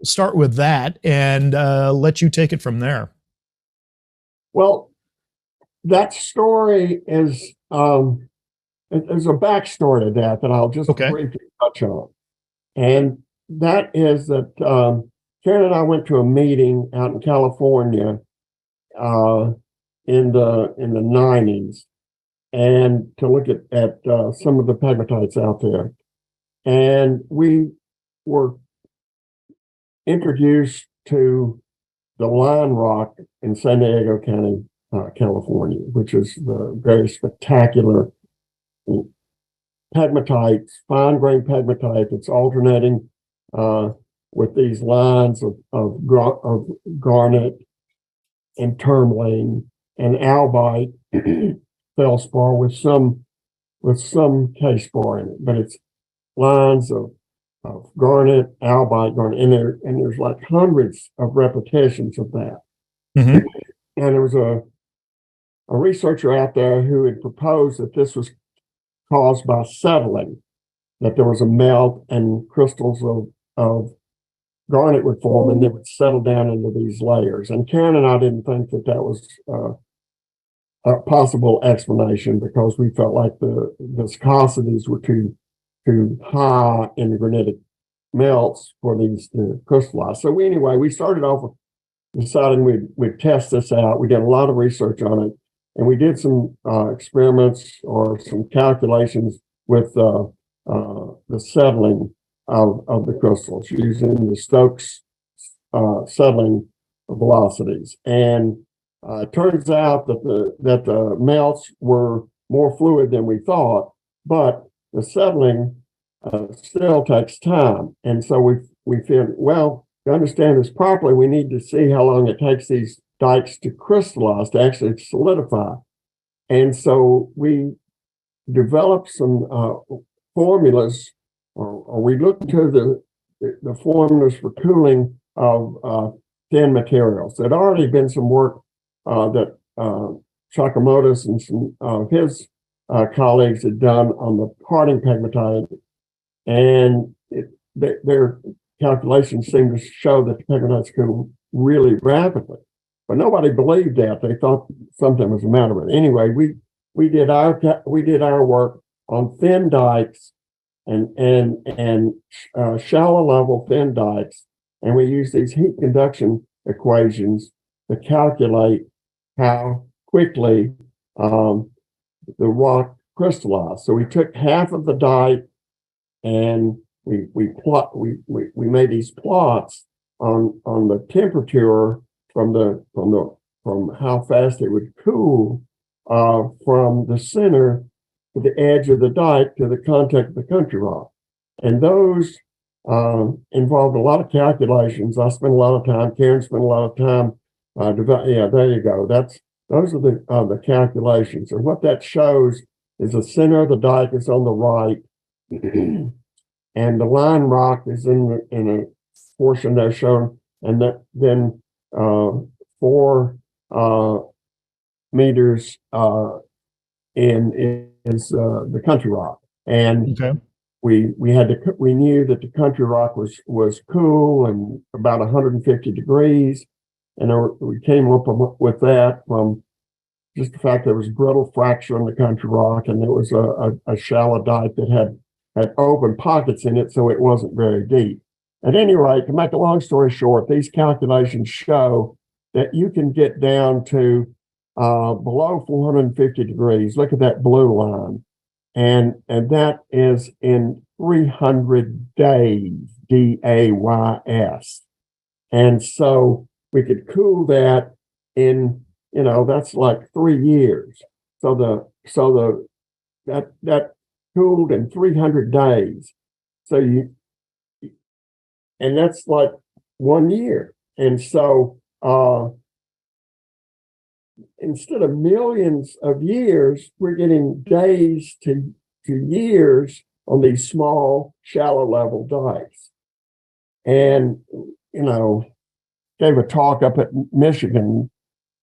Speaker 1: start with that and let you take it from there.
Speaker 2: Well, that story is... there's a backstory to that I'll just briefly touch on. And that is that Karen and I went to a meeting out in California in the 90s, and to look at some of the pegmatites out there. And we were introduced to the Line Rock in San Diego County, California, which is the very spectacular pegmatites, fine grained pegmatite that's alternating with these lines of garnet and tourmaline an albite feldspar with some K-spar in it, but it's lines of garnet, albite, garnet, and there's like hundreds of repetitions of that.
Speaker 1: Mm-hmm.
Speaker 2: And there was a researcher out there who had proposed that this was caused by settling, that there was a melt and crystals of garnet would form and they would settle down into these layers. And Karen and I didn't think that was a possible explanation because we felt like the viscosities were too high in the granitic melts for these to crystallize. So we started off deciding we'd test this out. We did a lot of research on it, and we did some experiments or some calculations with the settling of the crystals using the Stokes settling velocities. And it turns out that the melts were more fluid than we thought, but the settling still takes time. And so we feel, well, to understand this properly, we need to see how long it takes these dikes to crystallize, to actually solidify. And so we developed some formulas, or we looked to the formulas for cooling of thin materials. There'd already been some work that Chakamoto's and some of his colleagues had done on the parting pegmatite, and their calculations seemed to show that the pegmatites cool really rapidly. But nobody believed that. They thought something was the matter with it. Anyway, we did our work on thin dikes and shallow level thin dikes, and we used these heat conduction equations to calculate how quickly the rock crystallized. So we took half of the dike and we made these plots on the temperature from how fast it would cool from the center to the edge of the dike to the contact of the country rock. And those involved a lot of calculations. I spent a lot of time, Karen spent a lot of time. There you go. Those are the calculations. And what that shows is the center of the dike is on the right, and the line rock is in a portion there shown, and then 4 meters in is the country rock. And
Speaker 1: Okay.
Speaker 2: we knew that the country rock was cool and about 150 degrees, and we came up with that from just the fact there was brittle fracture in the country rock, and there was a shallow dike that had open pockets in it, so it wasn't very deep. At any rate, to make a long story short, these calculations show that you can get down to below 450 degrees. Look at that blue line. And that is in 300 days, DAYS. And so we could cool that in, that's like 3 years. So that cooled in 300 days. And that's like 1 year. And so instead of millions of years, we're getting days to years on these small, shallow level dikes. And, gave a talk up at Michigan,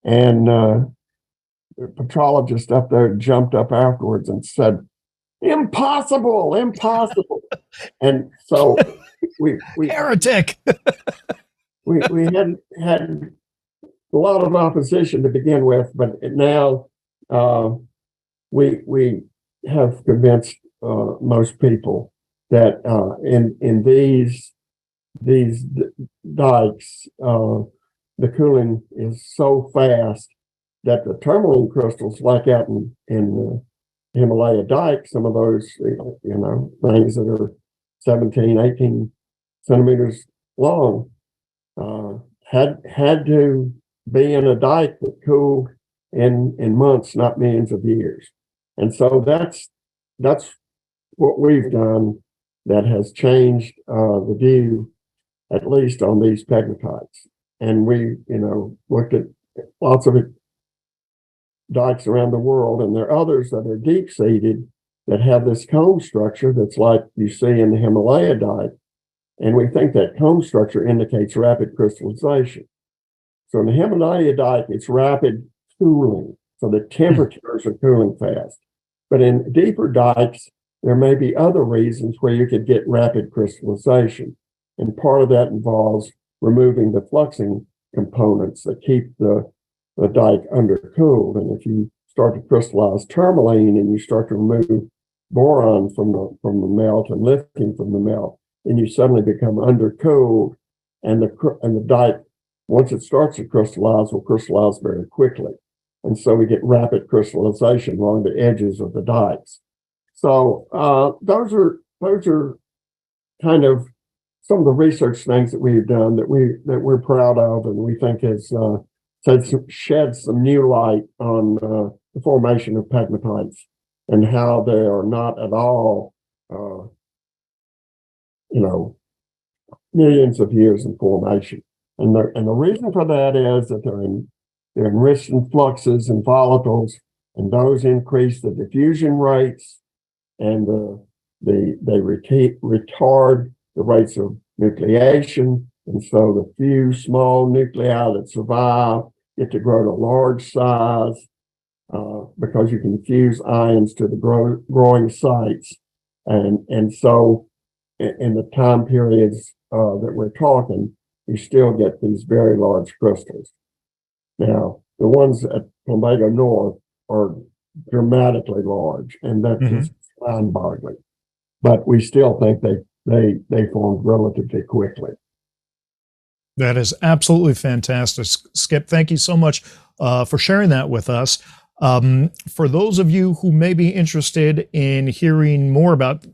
Speaker 2: and the petrologist up there jumped up afterwards and said, impossible. And so we
Speaker 1: Heretic.
Speaker 2: we had a lot of opposition to begin with, but now we have convinced most people that in these dikes, the cooling is so fast that the tourmaline crystals, like out in the Himalaya dike, some of those things that are 17, 18 centimeters long, had to be in a dike that cooled in months, not millions of years. And so that's what we've done that has changed the view, at least on these pegmatites. And we, looked at lots of dikes around the world, and there are others that are deep-seated that have this cone structure that's like you see in the Himalaya dike. And we think that cone structure indicates rapid crystallization. So in the Himalaya dike, it's rapid cooling. So the temperatures are cooling fast. But in deeper dikes, there may be other reasons where you could get rapid crystallization. And part of that involves removing the fluxing components that keep the dike undercooled. And if you start to crystallize tourmaline and you start to remove boron from the melt and lithium from the melt, then you suddenly become undercooled, and the dike, once it starts to crystallize, will crystallize very quickly. And so we get rapid crystallization along the edges of the dikes. So those are kind of some of the research things that we've done that we're proud of, and we think has shed some new light on the formation of pegmatites and how they are not at all, millions of years in formation. And the reason for that is that they're enriched in fluxes and volatiles, and those increase the diffusion rates, and they retard the rates of nucleation. And so the few small nuclei that survive get to grow to large size because you can fuse ions to the growing sites. And so in the time periods that we're talking, you still get these very large crystals. Now, the ones at Plumbago North are dramatically large, and that's just mind-boggling. But we still think they formed relatively quickly.
Speaker 1: That is absolutely fantastic. Skip, thank you so much for sharing that with us. For those of you who may be interested in hearing more about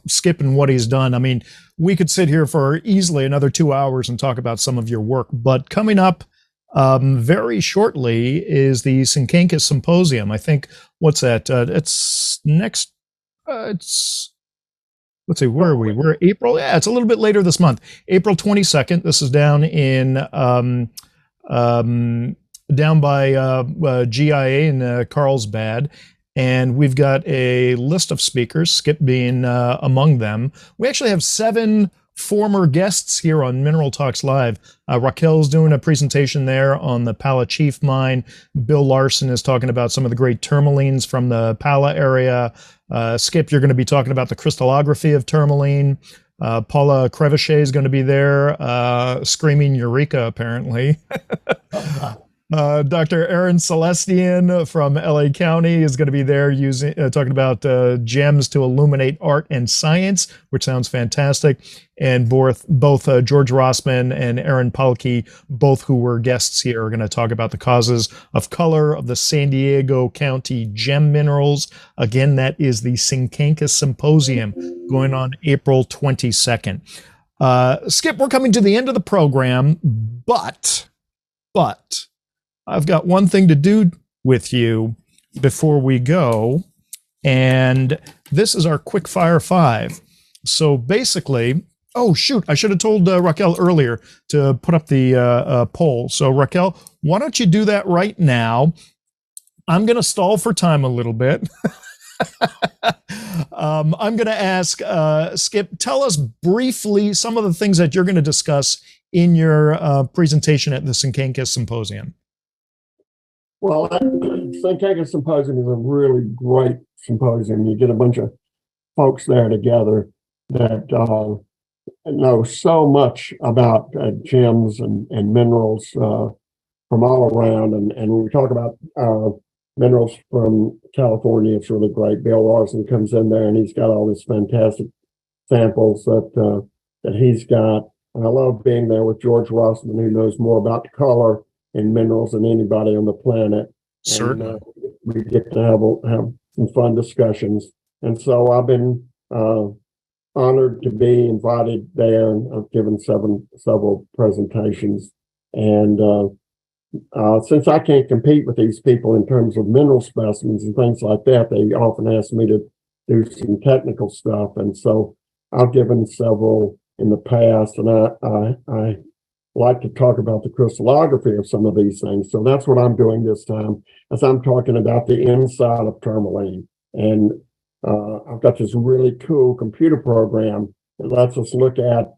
Speaker 1: Skip and what he's done, I mean, we could sit here for easily another 2 hours and talk about some of your work, but coming up very shortly is the Sinkankas Symposium. I think, what's that? It's next, let's see, where are we? We're April. Yeah, it's a little bit later this month, April 22nd. This is down in, down by GIA in Carlsbad. And we've got a list of speakers, Skip being among them. We actually have 7 former guests here on Mineral Talks Live. Raquel's doing a presentation there on the Pala Chief Mine. Bill Larson is talking about some of the great tourmalines from the Pala area. Skip, you're going to be talking about the crystallography of tourmaline. Paula Crevichet is going to be there, screaming Eureka, apparently. Dr. Aaron Celestian from LA County is going to be there talking about gems to illuminate art and science, which sounds fantastic. And both George Rossman and Aaron Palke, both who were guests here, are going to talk about the causes of color of the San Diego County gem minerals. Again, that is the Sinkankas Symposium going on April 22nd. Skip, we're coming to the end of the program, but I've got one thing to do with you before we go, and this is our quick fire 5. So basically, oh shoot, I should have told Raquel earlier to put up the poll. So Raquel, why don't you do that right now? I'm going to stall for time a little bit. I'm going to ask Skip, tell us briefly some of the things that you're going to discuss in your presentation at the Sinkankas Symposium.
Speaker 2: Well, Sinkankas Symposium is a really great symposium. You get a bunch of folks there together that know so much about gems and minerals from all around. And when we talk about minerals from California, it's really great. Bill Larson comes in there and he's got all these fantastic samples that he's got. And I love being there with George Rossman, who knows more about color and minerals than anybody on the planet.
Speaker 1: Certainly.
Speaker 2: And we get to have some fun discussions. And so I've been honored to be invited there, and I've given several presentations. And since I can't compete with these people in terms of mineral specimens and things like that, they often ask me to do some technical stuff. And so I've given several in the past, and I like to talk about the crystallography of some of these things. So that's what I'm doing this time, as I'm talking about the inside of tourmaline. And I've got this really cool computer program that lets us look at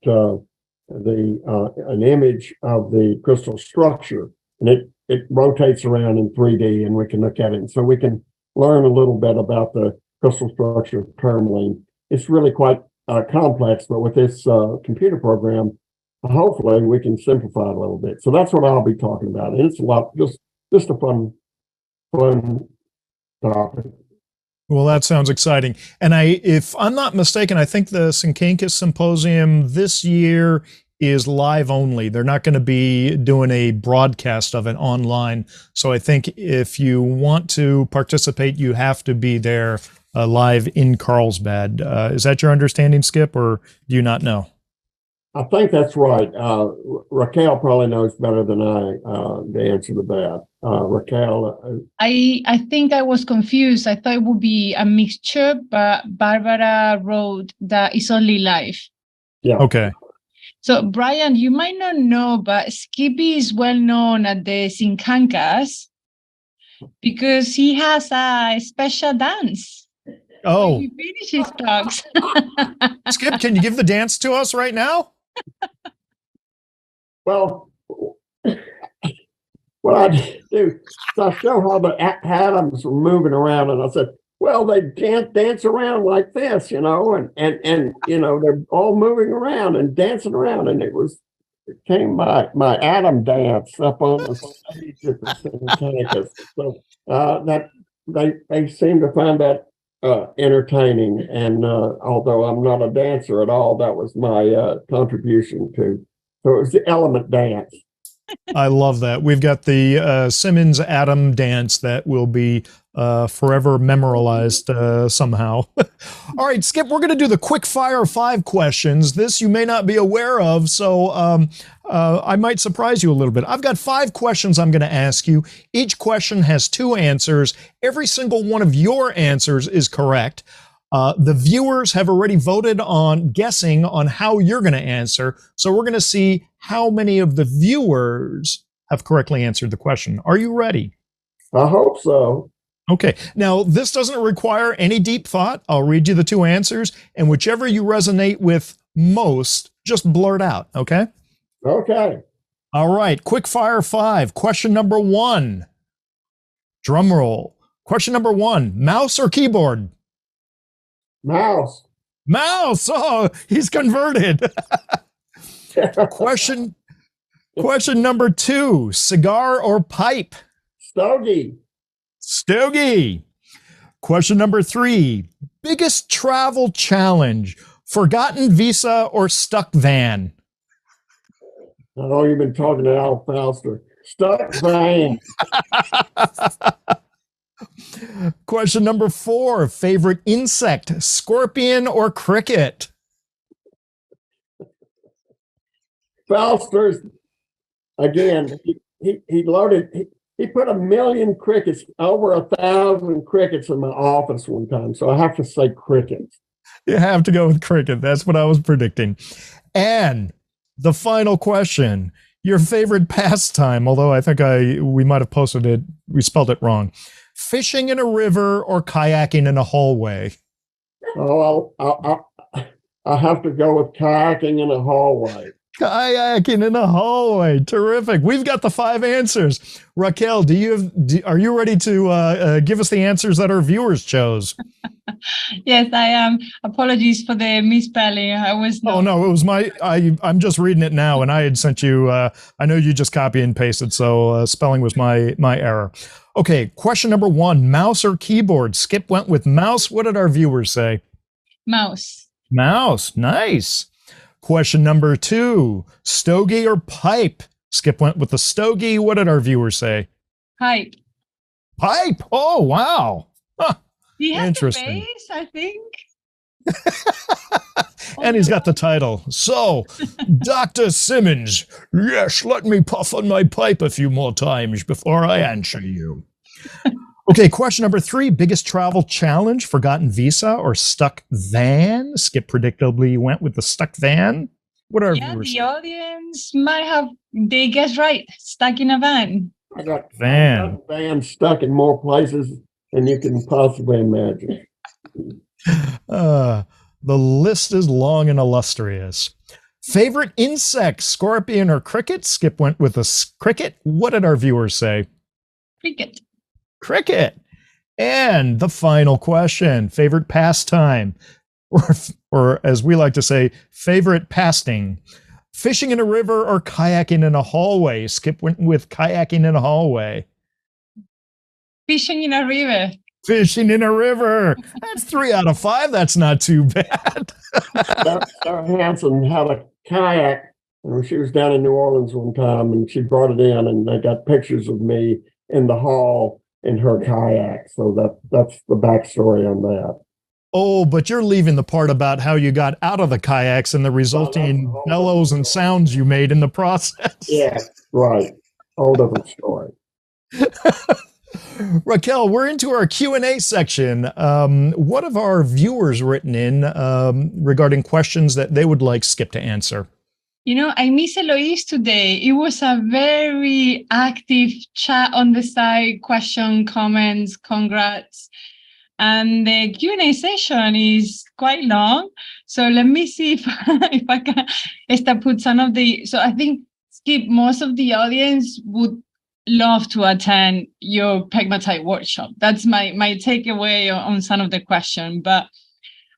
Speaker 2: an image of the crystal structure, and it rotates around in 3D, and we can look at it. And so we can learn a little bit about the crystal structure of tourmaline. It's really quite complex, but with this computer program, hopefully we can simplify it a little bit. So that's what I'll be talking about. And it's a lot, just a fun topic.
Speaker 1: Well, that sounds exciting. And if I'm not mistaken, I think the Syncancus Symposium this year is live only. They're not going to be doing a broadcast of it online. So I think if you want to participate, you have to be there live in Carlsbad. Is that your understanding, Skip, or do you not know?
Speaker 2: I think that's right. Raquel probably knows better than I the answer to that. Raquel?
Speaker 3: I think I was confused. I thought it would be a mixture, but Barbara wrote that it's only live.
Speaker 2: Yeah.
Speaker 1: Okay.
Speaker 3: So, Brian, you might not know, but Skippy is well known at the Syncancus because he has a special dance.
Speaker 1: Oh.
Speaker 3: He finishes talks.
Speaker 1: Skip, can you give the dance to us right now?
Speaker 2: Well, what I do is I show how the atoms are moving around, and I said, well, they dance around like this, and they're all moving around and dancing around, and it came my atom dance up on the stage at the Syncancus. So that they seem to find that entertaining, and although I'm not a dancer at all, that was my contribution to. So it was the element dance.
Speaker 1: I love that. We've got the Simmons atom dance that will be forever memorialized somehow. All right, Skip, we're going to do the quick fire 5 questions. This you may not be aware of, so I might surprise you a little bit. I've got 5 questions I'm going to ask you. Each question has 2 answers. Every single one of your answers is correct. The viewers have already voted on guessing on how you're going to answer. So we're going to see how many of the viewers have correctly answered the question. Are you ready?
Speaker 2: I hope so.
Speaker 1: Okay. Now, this doesn't require any deep thought. I'll read you the 2 answers, and whichever you resonate with most, just blurt out. Okay?
Speaker 2: Okay.
Speaker 1: All right. Quick fire 5. Question number 1. Drum roll. Question number 1. Mouse or keyboard?
Speaker 2: Mouse.
Speaker 1: Mouse. Oh, he's converted. Question number 2. Cigar or pipe?
Speaker 2: Stogie.
Speaker 1: Stogie. Question number 3. Biggest travel challenge? Forgotten visa or stuck van?
Speaker 2: I know you've been talking to Al Fauster. Stuck van.
Speaker 1: Question number 4. Favorite insect? Scorpion or cricket?
Speaker 2: Fauster's, again, he loaded, he put 1 million crickets, over 1,000 crickets in my office one time. So I have to say crickets.
Speaker 1: You have to go with cricket. That's what I was predicting. And the final question, your favorite pastime, although I think we might have posted it, we spelled it wrong. Fishing in a river or kayaking in a hallway?
Speaker 2: Oh, I have to go with kayaking in a hallway.
Speaker 1: Kayaking in a hallway. Terrific. We've got the 5 answers. Raquel, are you ready to give us the answers that our viewers chose?
Speaker 3: Yes, I am. Apologies for the misspelling. I was not.
Speaker 1: Oh, no, it was I'm just reading it now, and I had sent you, I know you just copy and pasted, so spelling was my error. Okay, question number 1, mouse or keyboard? Skip went with mouse. What did our viewers say?
Speaker 3: Mouse.
Speaker 1: Mouse. Nice. Question number 2, stogie or pipe? Skip went with the stogie. What did our viewers say?
Speaker 3: Pipe.
Speaker 1: Pipe. Oh, wow. Huh.
Speaker 3: He has
Speaker 1: Interesting.
Speaker 3: the face, I think.
Speaker 1: And he's got the title. So, Dr. Simmons, yes, let me puff on my pipe a few more times before I answer you. Okay, question number 3, biggest travel challenge, forgotten visa or stuck van? Skip predictably went with the stuck van. What are
Speaker 3: Yeah,
Speaker 1: viewers
Speaker 3: the
Speaker 1: say?
Speaker 3: audience might have, they guess right, stuck in a van.
Speaker 2: I got
Speaker 1: Van.
Speaker 2: vans stuck in more places than you can possibly imagine.
Speaker 1: Uh, the list is long and illustrious. Favorite insect, scorpion or cricket? Skip went with a cricket. What did our viewers say?
Speaker 3: Cricket.
Speaker 1: Cricket. And the final question, favorite pastime, or as we like to say, favorite pasting. Fishing in a river or kayaking in a hallway? Skip went with kayaking in a hallway.
Speaker 3: Fishing in a river.
Speaker 1: Fishing in a river. That's 3 out of 5. That's not too bad.
Speaker 2: Sarah Hansen had a kayak, and she was down in New Orleans one time, and she brought it in, and they got pictures of me in the hall in her kayak. So that's the backstory on that.
Speaker 1: Oh, but you're leaving the part about how you got out of the kayaks and the resulting bellows and sounds you made in the process.
Speaker 2: Yeah, right. Whole different story.
Speaker 1: Raquel, we're into our Q&A section. What have our viewers written in regarding questions that they would like Skip to answer?
Speaker 3: You know, I miss Eloise today. It was a very active chat on the side, question, comments, congrats. And the Q&A session is quite long. So let me see if I can put some of the, so I think, Skip, most of the audience would love to attend your Pegmatite workshop. That's my takeaway on some of the question. But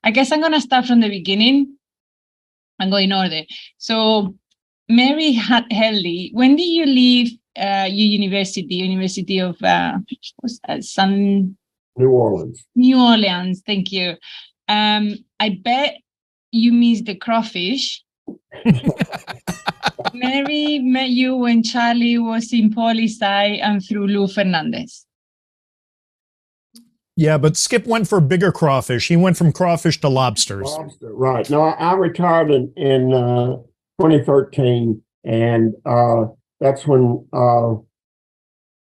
Speaker 3: I guess I'm going to start from the beginning and go in order. So Mary Hadley, when did you leave your University of
Speaker 2: New Orleans.
Speaker 3: New Orleans, thank you. I bet you miss the crawfish. Mary met you when Charlie was in poli-sci and through Lou Fernandez.
Speaker 1: Yeah, but Skip went for bigger crawfish. He went from crawfish to lobsters.
Speaker 2: Lobster, right. No, I retired in 2013, and that's when I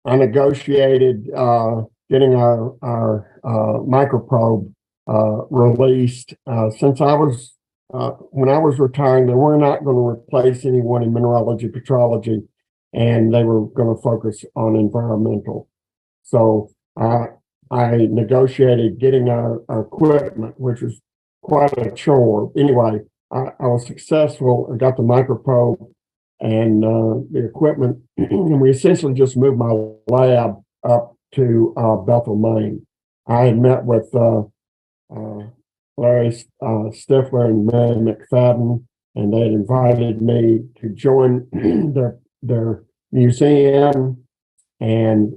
Speaker 2: negotiated getting our microprobe released. Since I was when I was retiring, they were not going to replace anyone in mineralogy, petrology, and they were going to focus on environmental. So I negotiated getting our equipment, which was quite a chore. Anyway, I was successful and got the microprobe and the equipment, and we essentially just moved my lab up to Bethel, Maine. I had met with Larry Stifler and Mary McFadden, and they had invited me to join their museum, and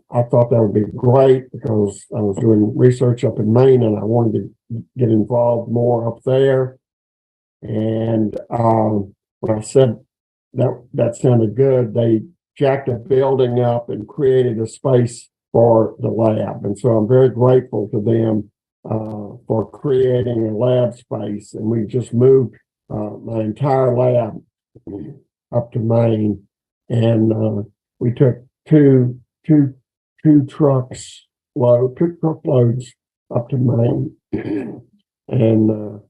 Speaker 2: I thought that would be great because I was doing research up in Maine and I wanted to get involved more up there. And when I said that sounded good, they jacked a building up and created a space for the lab. And so I'm very grateful to them for creating a lab space. And we just moved my entire lab up to Maine, and we took two truckloads up to Maine and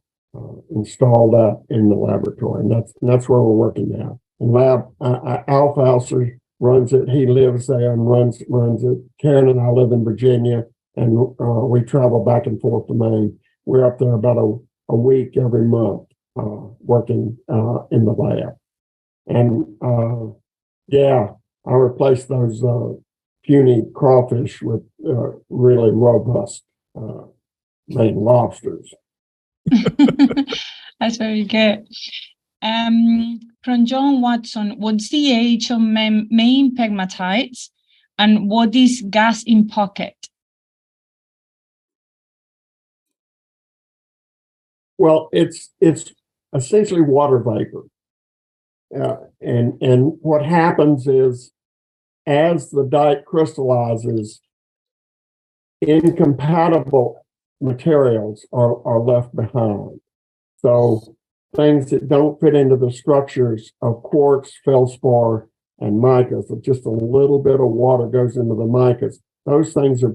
Speaker 2: installed that in the laboratory, and that's where we're working now. And Alf Alser runs it. He lives there and runs it. Karen and I live in Virginia, and we travel back and forth to Maine. We're up there about a week every month working in the lab. And yeah, I replaced those puny crawfish with really robust Maine lobsters.
Speaker 3: That's very good. From John Watson, what's the age of Maine pegmatites, and what is gas in pocket?
Speaker 2: Well, it's essentially water vapor, and what happens is, as the dike crystallizes, incompatible materials are left behind. So things that don't fit into the structures of quartz, feldspar, and micas, if just a little bit of water goes into the micas, those things are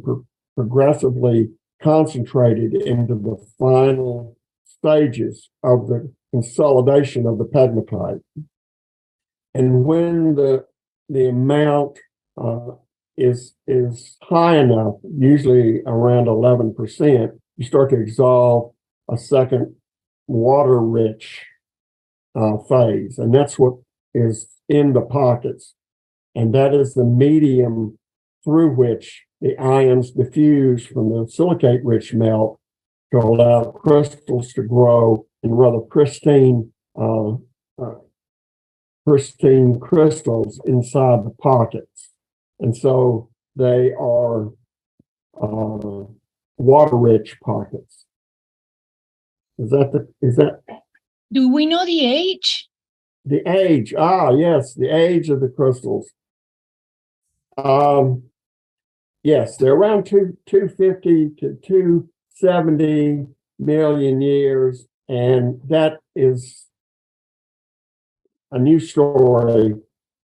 Speaker 2: progressively concentrated into the final stages of the consolidation of the pegmatite. And when the amount is high enough, usually around 11%, you start to exhaust a second water-rich phase, and that's what is in the pockets, and that is the medium through which the ions diffuse from the silicate-rich melt to allow crystals to grow in rather pristine crystals inside the pockets. And so they are water-rich pockets. Is that
Speaker 3: Do we know the age?
Speaker 2: the age? Yes, the age of the crystals. Yes, they're around 250 to 270 million years, and that is a new story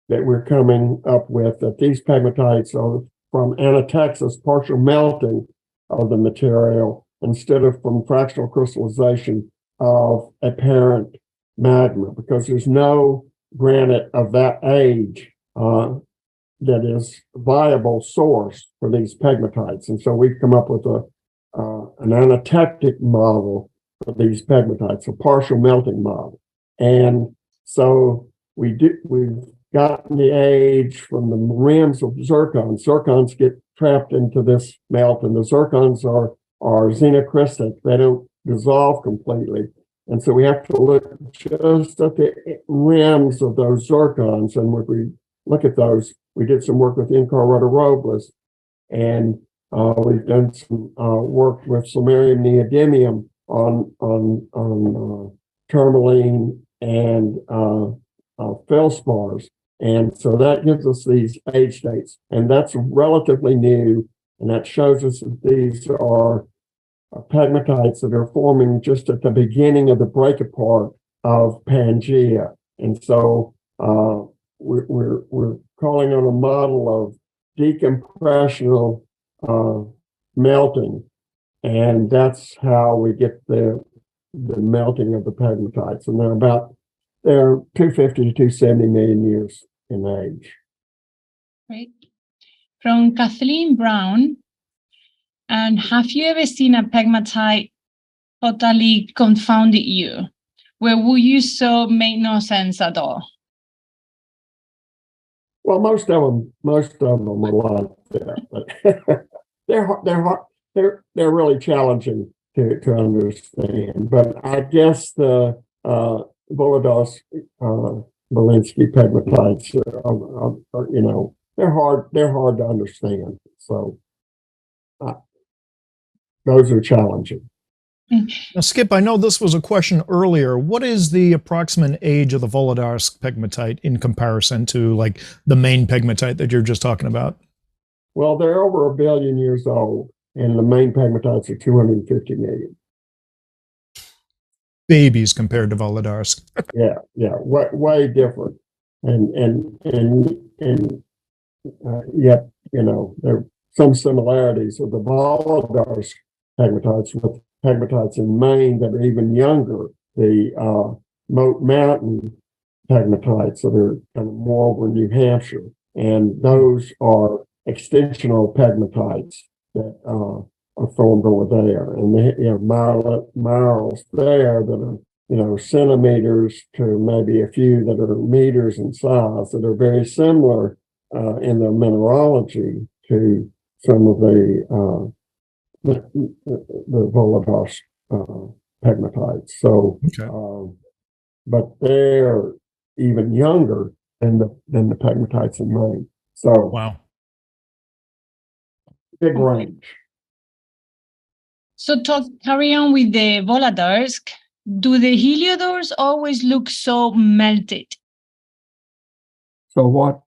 Speaker 2: that we're coming up with, that these pegmatites are from anatexis, partial melting of the material, instead of from fractional crystallization of apparent magma, because there's no granite of that age that is viable source for these pegmatites. And so we've come up with an anatectic model for these pegmatites, a partial melting model. And so we've gotten the age from the rims of zircons. Zircons get trapped into this melt, and the zircons are xenocrystic. They don't dissolve completely. And so we have to look just at the rims of those zircons. And when we look at those, we did some work with Incar Rhodorobles, and we've done some work with samarium neodymium on tourmaline and feldspars. And so that gives us these age dates, and that's relatively new, and that shows us that these are pegmatites that are forming just at the beginning of the break apart of Pangea. And so we're calling on a model of decompressional melting, and that's how we get the melting of the pegmatites. And they're 250 to 270 million years in age.
Speaker 3: Right. From Kathleen Brown, and have you ever seen a pegmatite totally confounded you, where what you saw made no sense at all?
Speaker 2: Well, most of them are like that, but they're really challenging to understand. But I guess the Volodos Belinsky pegmatites are, they're hard to understand. So those are challenging.
Speaker 1: Now, Skip, I know this was a question earlier. What is the approximate age of the Volodarsk pegmatite in comparison to like the Maine pegmatite that you're just talking about?
Speaker 2: Well, they're over 1 billion years old, and the Maine pegmatites are 250 million.
Speaker 1: Babies compared to Volodarsk.
Speaker 2: Yeah, way different, and yet there are some similarities of the Volodarsk pegmatites with pegmatites in Maine that are even younger. The Moat Mountain pegmatites that are kind of more over New Hampshire, and those are extensional pegmatites that are formed over there, and they have minerals there that are centimeters to maybe a few that are meters in size, that are very similar in their mineralogy to some of the Volodarsk pegmatites. So,
Speaker 1: Okay.
Speaker 2: but they're even younger than the pegmatites in Maine. So,
Speaker 1: Wow.
Speaker 2: big range.
Speaker 3: So carry on with the Volodarsk. Do the heliodors always look so melted?
Speaker 2: So what?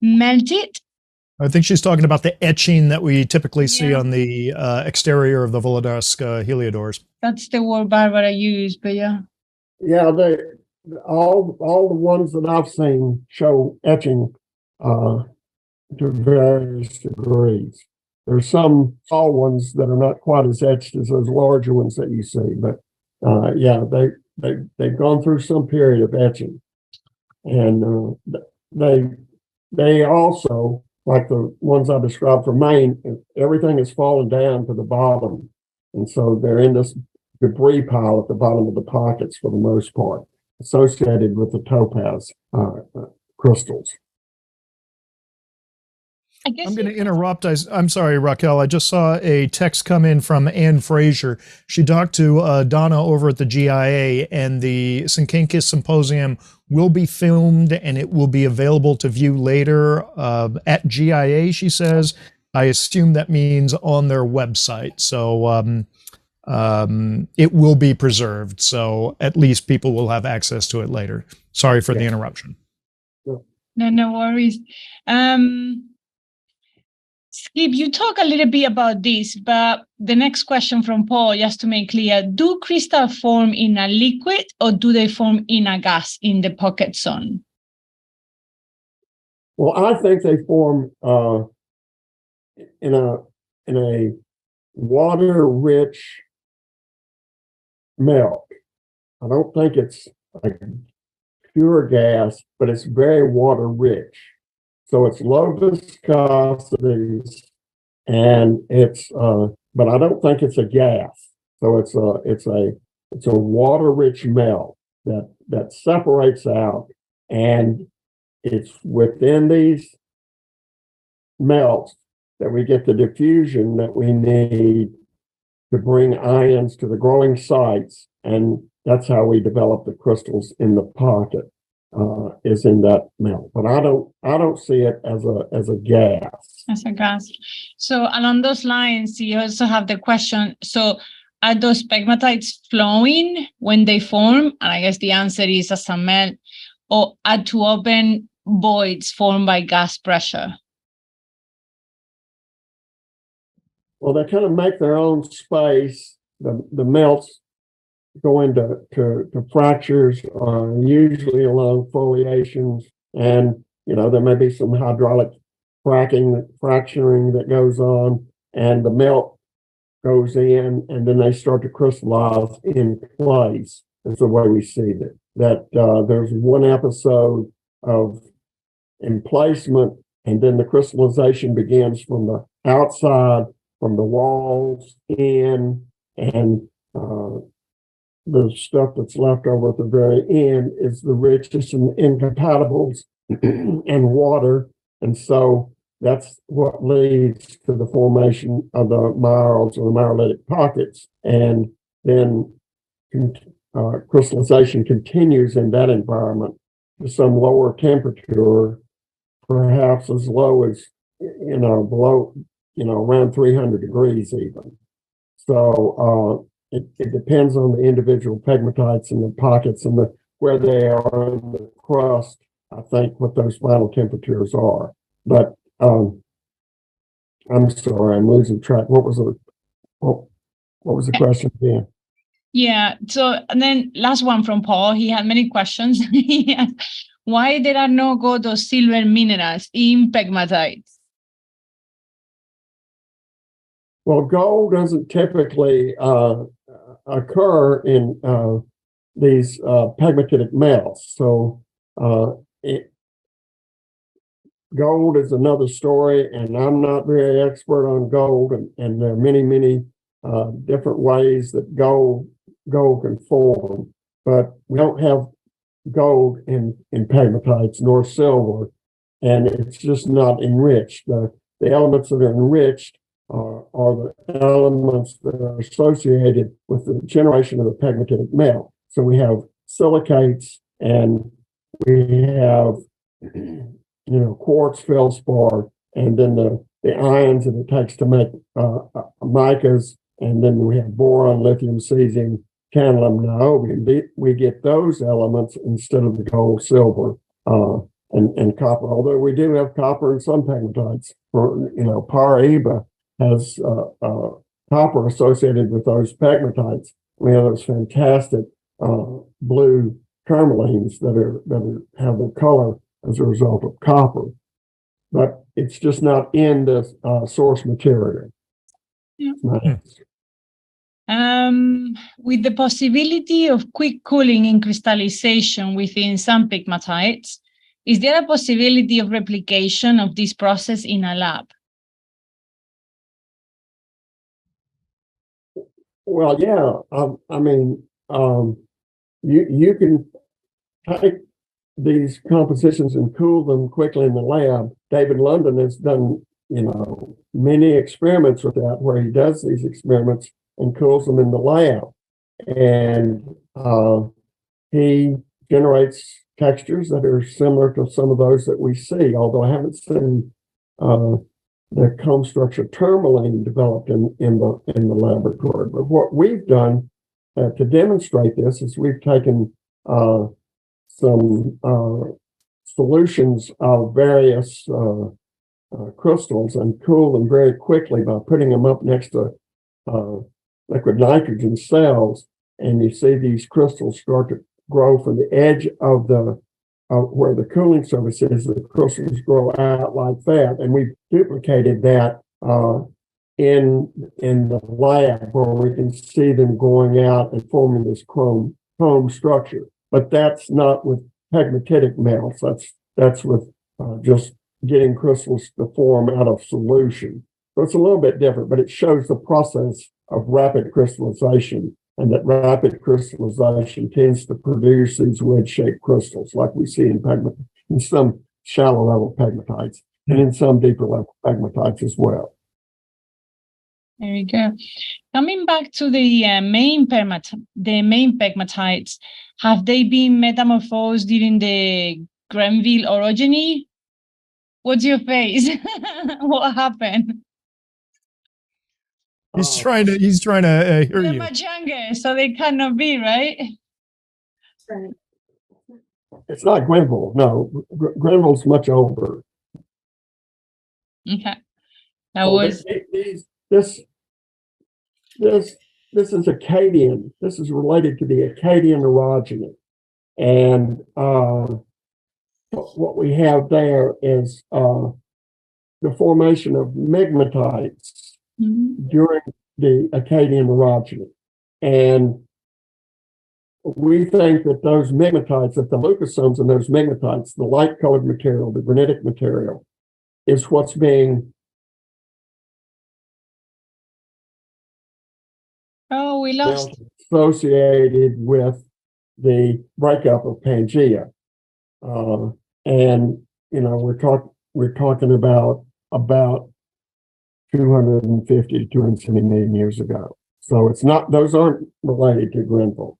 Speaker 3: Melted?
Speaker 1: I think she's talking about the etching that we typically see on the exterior of the Volodarsk heliodors.
Speaker 3: That's the word Barbara used, but yeah.
Speaker 2: Yeah, all the ones that I've seen show etching to various degrees. There's some small ones that are not quite as etched as those larger ones that you see, but they've gone through some period of etching, and they also, like the ones I described for Maine, everything has fallen down to the bottom, and so they're in this debris pile at the bottom of the pockets for the most part, associated with the topaz crystals.
Speaker 1: I'm going to interrupt. I'm sorry, Raquel. I just saw a text come in from Ann Frazier. She talked to Donna over at the GIA, and the Synkinkis Symposium will be filmed and it will be available to view later at GIA, she says. I assume that means on their website. So it will be preserved. So at least people will have access to it later. Sorry for the interruption.
Speaker 3: No worries. Skip, you talk a little bit about this, but the next question from Paul, just to make clear, do crystals form in a liquid or do they form in a gas in the pocket zone?
Speaker 2: Well, I think they form in a water-rich melt. I don't think it's like pure gas, but it's very water-rich. So it's low viscosities, and it's but I don't think it's a gas. So it's a water-rich melt that separates out, and it's within these melts that we get the diffusion that we need to bring ions to the growing sites, and that's how we develop the crystals in the pocket. Is in that melt, but I don't see it as a gas.
Speaker 3: As a gas. So along those lines, you also have the question, so are those pegmatites flowing when they form? And I guess the answer is as a melt, or are two open voids formed by gas pressure?
Speaker 2: Well, they kind of make their own space. The melts go into fractures, usually along foliations, and there may be some hydraulic fracturing that goes on, and the melt goes in, and then they start to crystallize in place. That's the way we see that there's one episode of emplacement, and then the crystallization begins from the outside, from the walls in, and the stuff that's left over at the very end is the richest in incompatibles and water. And so that's what leads to the formation of the minerals or the mineralitic pockets. And then crystallization continues in that environment to some lower temperature, perhaps as low as, below, around 300 degrees even. So, it depends on the individual pegmatites and the pockets and where they are in the crust, I think, what those final temperatures are. But I'm sorry, I'm losing track. What was the question again?
Speaker 3: Yeah. So, and then last one from Paul. He had many questions. He asked, why there are no gold or silver minerals in pegmatites?
Speaker 2: Well, gold doesn't typically occur in these pegmatitic melts. So gold is another story, and I'm not very expert on gold, and there are many different ways that gold can form, but we don't have gold in pegmatites nor silver, and it's just not enriched. The elements that are enriched are the elements that are associated with the generation of the pegmatitic melt. So we have silicates, and we have quartz feldspar, and then the ions that it takes to make micas, and then we have boron, lithium, cesium, tantalum, niobium. We get those elements instead of the gold, silver, and copper. Although we do have copper in some pegmatites. Paraiba has copper associated with those pegmatites. We have those fantastic blue tourmalines that have the color as a result of copper, but it's just not in the source material.
Speaker 3: Yeah. With the possibility of quick cooling in crystallization within some pegmatites, is there a possibility of replication of this process in a lab?
Speaker 2: Well, yeah. I mean, you can take these compositions and cool them quickly in the lab. David London has done, many experiments with that, where he does these experiments and cools them in the lab. And he generates textures that are similar to some of those that we see, although I haven't seen the comb structure tourmaline developed in the laboratory. But what we've done to demonstrate this is we've taken some solutions of various crystals and cooled them very quickly by putting them up next to liquid nitrogen cells, and you see these crystals start to grow from the edge of the where the cooling surface is. The crystals grow out like that, and we've duplicated that in the lab, where we can see them going out and forming this comb structure. But that's not with pegmatitic metals. That's with just getting crystals to form out of solution. So it's a little bit different, but it shows the process of rapid crystallization, and that rapid crystallization tends to produce these wedge-shaped crystals like we see in some shallow level pegmatites and in some deeper level pegmatites as well.
Speaker 3: There you go. Coming back to the main pegmatites, have they been metamorphosed during the Grenville orogeny? What's your face? What happened?
Speaker 1: He's trying to hear
Speaker 3: They're
Speaker 1: you.
Speaker 3: much younger, so they cannot be, right?
Speaker 2: It's not Grenville. No, Grenville's much older.
Speaker 3: Okay. This
Speaker 2: is Akkadian. This is related to the Akkadian orogeny, and what we have there is the formation of pegmatites during the Akkadian orogeny, and we think that those pegmatites, that the leucosomes in those pegmatites, the light-colored material, the granitic material, is what's being
Speaker 3: we lost
Speaker 2: associated with the breakup of Pangea, and we're talking about 250 to 270 million years ago. So it's not; those aren't related to Grenville.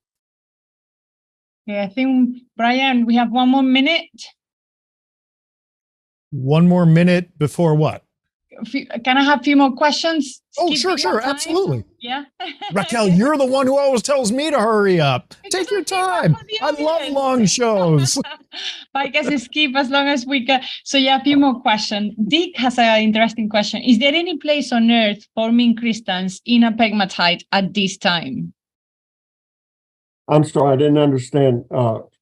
Speaker 3: Yeah, I think, Brian, we have 1 more minute.
Speaker 1: 1 more minute before what?
Speaker 3: Can I have a few more questions?
Speaker 1: Oh, sure, absolutely.
Speaker 3: Yeah.
Speaker 1: Raquel, you're the one who always tells me to hurry up. Take your time. I love long shows.
Speaker 3: I guess skip as long as we can. So yeah, a few more questions. Dick has an interesting question. Is there any place on Earth forming crystals in a pegmatite at this time?
Speaker 2: I'm sorry, I didn't understand.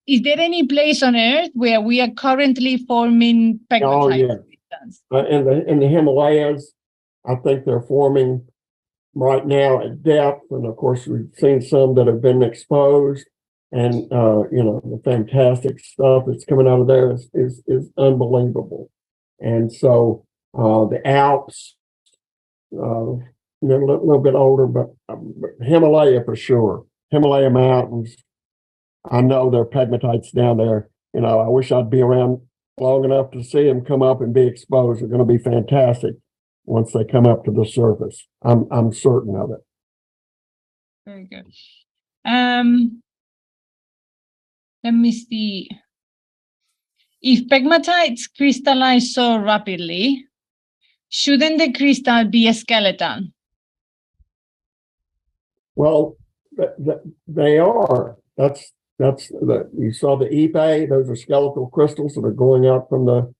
Speaker 3: Is there any place on Earth where we are currently forming pegmatite crystals?
Speaker 2: In the Himalayas, I think they're forming right now at depth, and of course we've seen some that have been exposed, and the fantastic stuff that's coming out of there is unbelievable. And so the Alps, they're a little bit older, but Himalaya for sure. Himalaya mountains, I know there are pegmatites down there. I wish I'd be around long enough to see them come up and be exposed. They're going to be fantastic once they come up to the surface. I'm certain of it.
Speaker 3: Very good. Let me see. If pegmatites crystallize so rapidly, shouldn't the crystal be a skeleton?
Speaker 2: Well, they are. You saw the Ipe. Those are skeletal crystals that are going out from the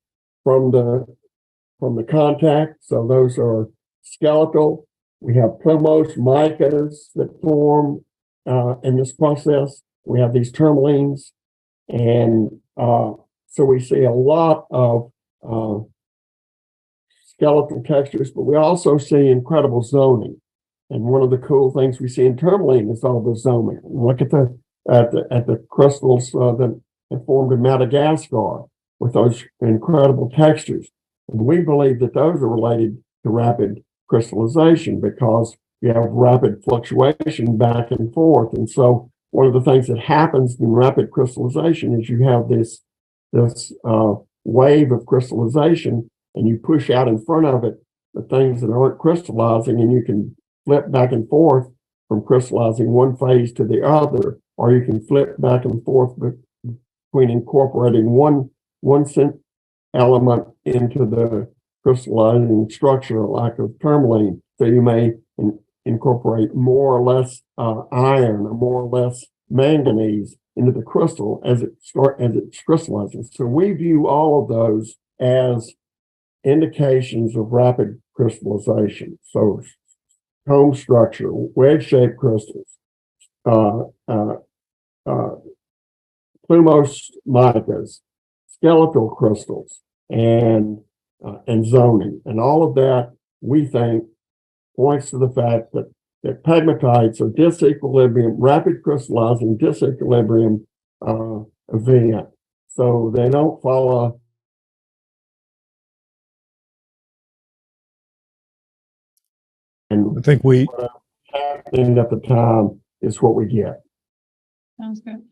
Speaker 2: contact. So those are skeletal. We have plumose micas that form in this process. We have these tourmalines, and so we see a lot of skeletal textures, but we also see incredible zoning. one of the cool things we see in tourmaline is all the zoning. Look at the crystals that formed in Madagascar with those incredible textures. And we believe that those are related to rapid crystallization because you have rapid fluctuation back and forth. And so one of the things that happens in rapid crystallization is you have this wave of crystallization, and you push out in front of it the things that aren't crystallizing, and you can flip back and forth from crystallizing one phase to the other, or you can flip back and forth between incorporating one element into the crystallizing structure, like of tourmaline. So you may incorporate more or less iron or more or less manganese into the crystal as it crystallizes. So we view all of those as indications of rapid crystallization. So cone structure, wedge-shaped crystals, plumose micas, skeletal crystals, and zoning, and all of that we think points to the fact that pegmatites are disequilibrium, rapid crystallizing disequilibrium event. So they don't follow. And
Speaker 1: I think
Speaker 2: what happened at the time is what we get.
Speaker 3: Sounds good.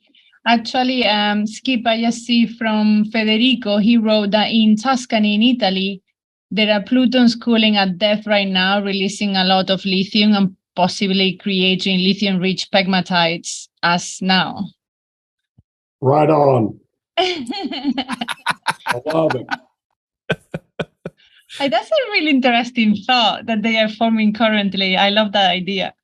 Speaker 3: Actually, Skip, I just see from Federico, he wrote that in Tuscany, in Italy, there are plutons cooling at depth right now, releasing a lot of lithium and possibly creating lithium-rich pegmatites as now.
Speaker 2: Right on. I love it.
Speaker 3: That's a really interesting thought that they are forming currently. I love that idea.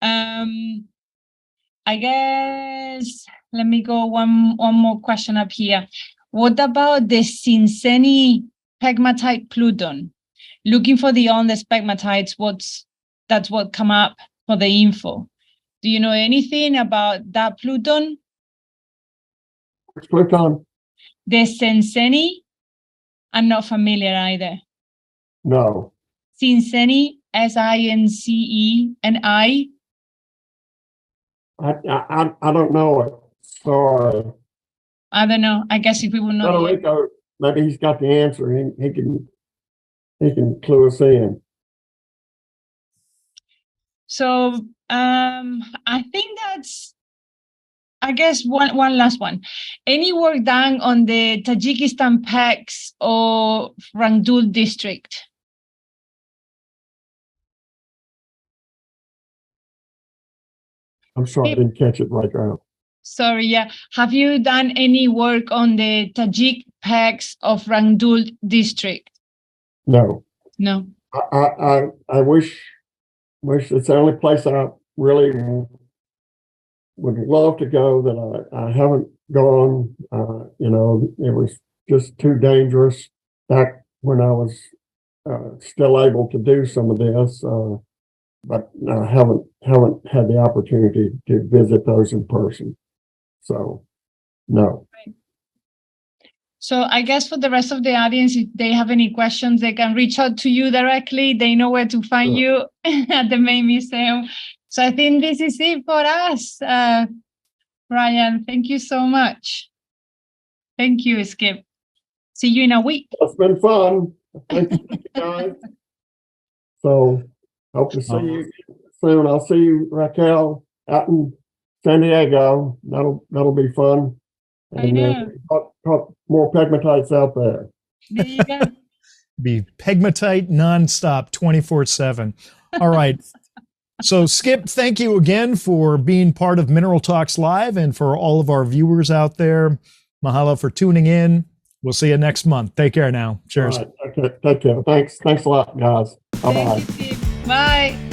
Speaker 3: I guess, let me go one more question up here. What about the Cinceni pegmatite pluton? Looking for the honest pegmatites, that's what come up for the info. Do you know anything about that pluton?
Speaker 2: Which pluton?
Speaker 3: The Cinceni? I'm not familiar either.
Speaker 2: No.
Speaker 3: Cinceni, Sinceni.
Speaker 2: I don't know it. Sorry.
Speaker 3: I don't know. I guess if we will know.
Speaker 2: Federico, maybe he's got the answer. He can clue us in.
Speaker 3: So I think that's, I guess, one last one. Any work done on the Tajikistan pegs or Rangdul district?
Speaker 2: I'm sorry, I didn't catch it right now.
Speaker 3: Sorry, yeah. Have you done any work on the Tajik pegs of Rangdul district?
Speaker 2: No.
Speaker 3: No.
Speaker 2: I wish it's the only place I really would love to go that I haven't gone. It was just too dangerous back when I was still able to do some of this. But I haven't had the opportunity to visit those in person. So, no.
Speaker 3: Right. So I guess for the rest of the audience, if they have any questions, they can reach out to you directly. They know where to find you at the Maine Museum. So I think this is it for us. Brian, thank you so much. Thank you, Skip. See you in a week.
Speaker 2: It's been fun. Thank you, guys. So, hope to see you soon. I'll see you, Raquel, out in San Diego. That'll be fun.
Speaker 3: I know.
Speaker 2: Talk more pegmatites out there.
Speaker 3: There you go.
Speaker 1: Be pegmatite nonstop, 24/7. All right. So, Skip, thank you again for being part of Mineral Talks Live, and for all of our viewers out there, mahalo for tuning in. We'll see you next month. Take care now. Cheers.
Speaker 2: All right. Okay. Take care. Thanks a lot, guys. Bye-bye.
Speaker 3: Bye.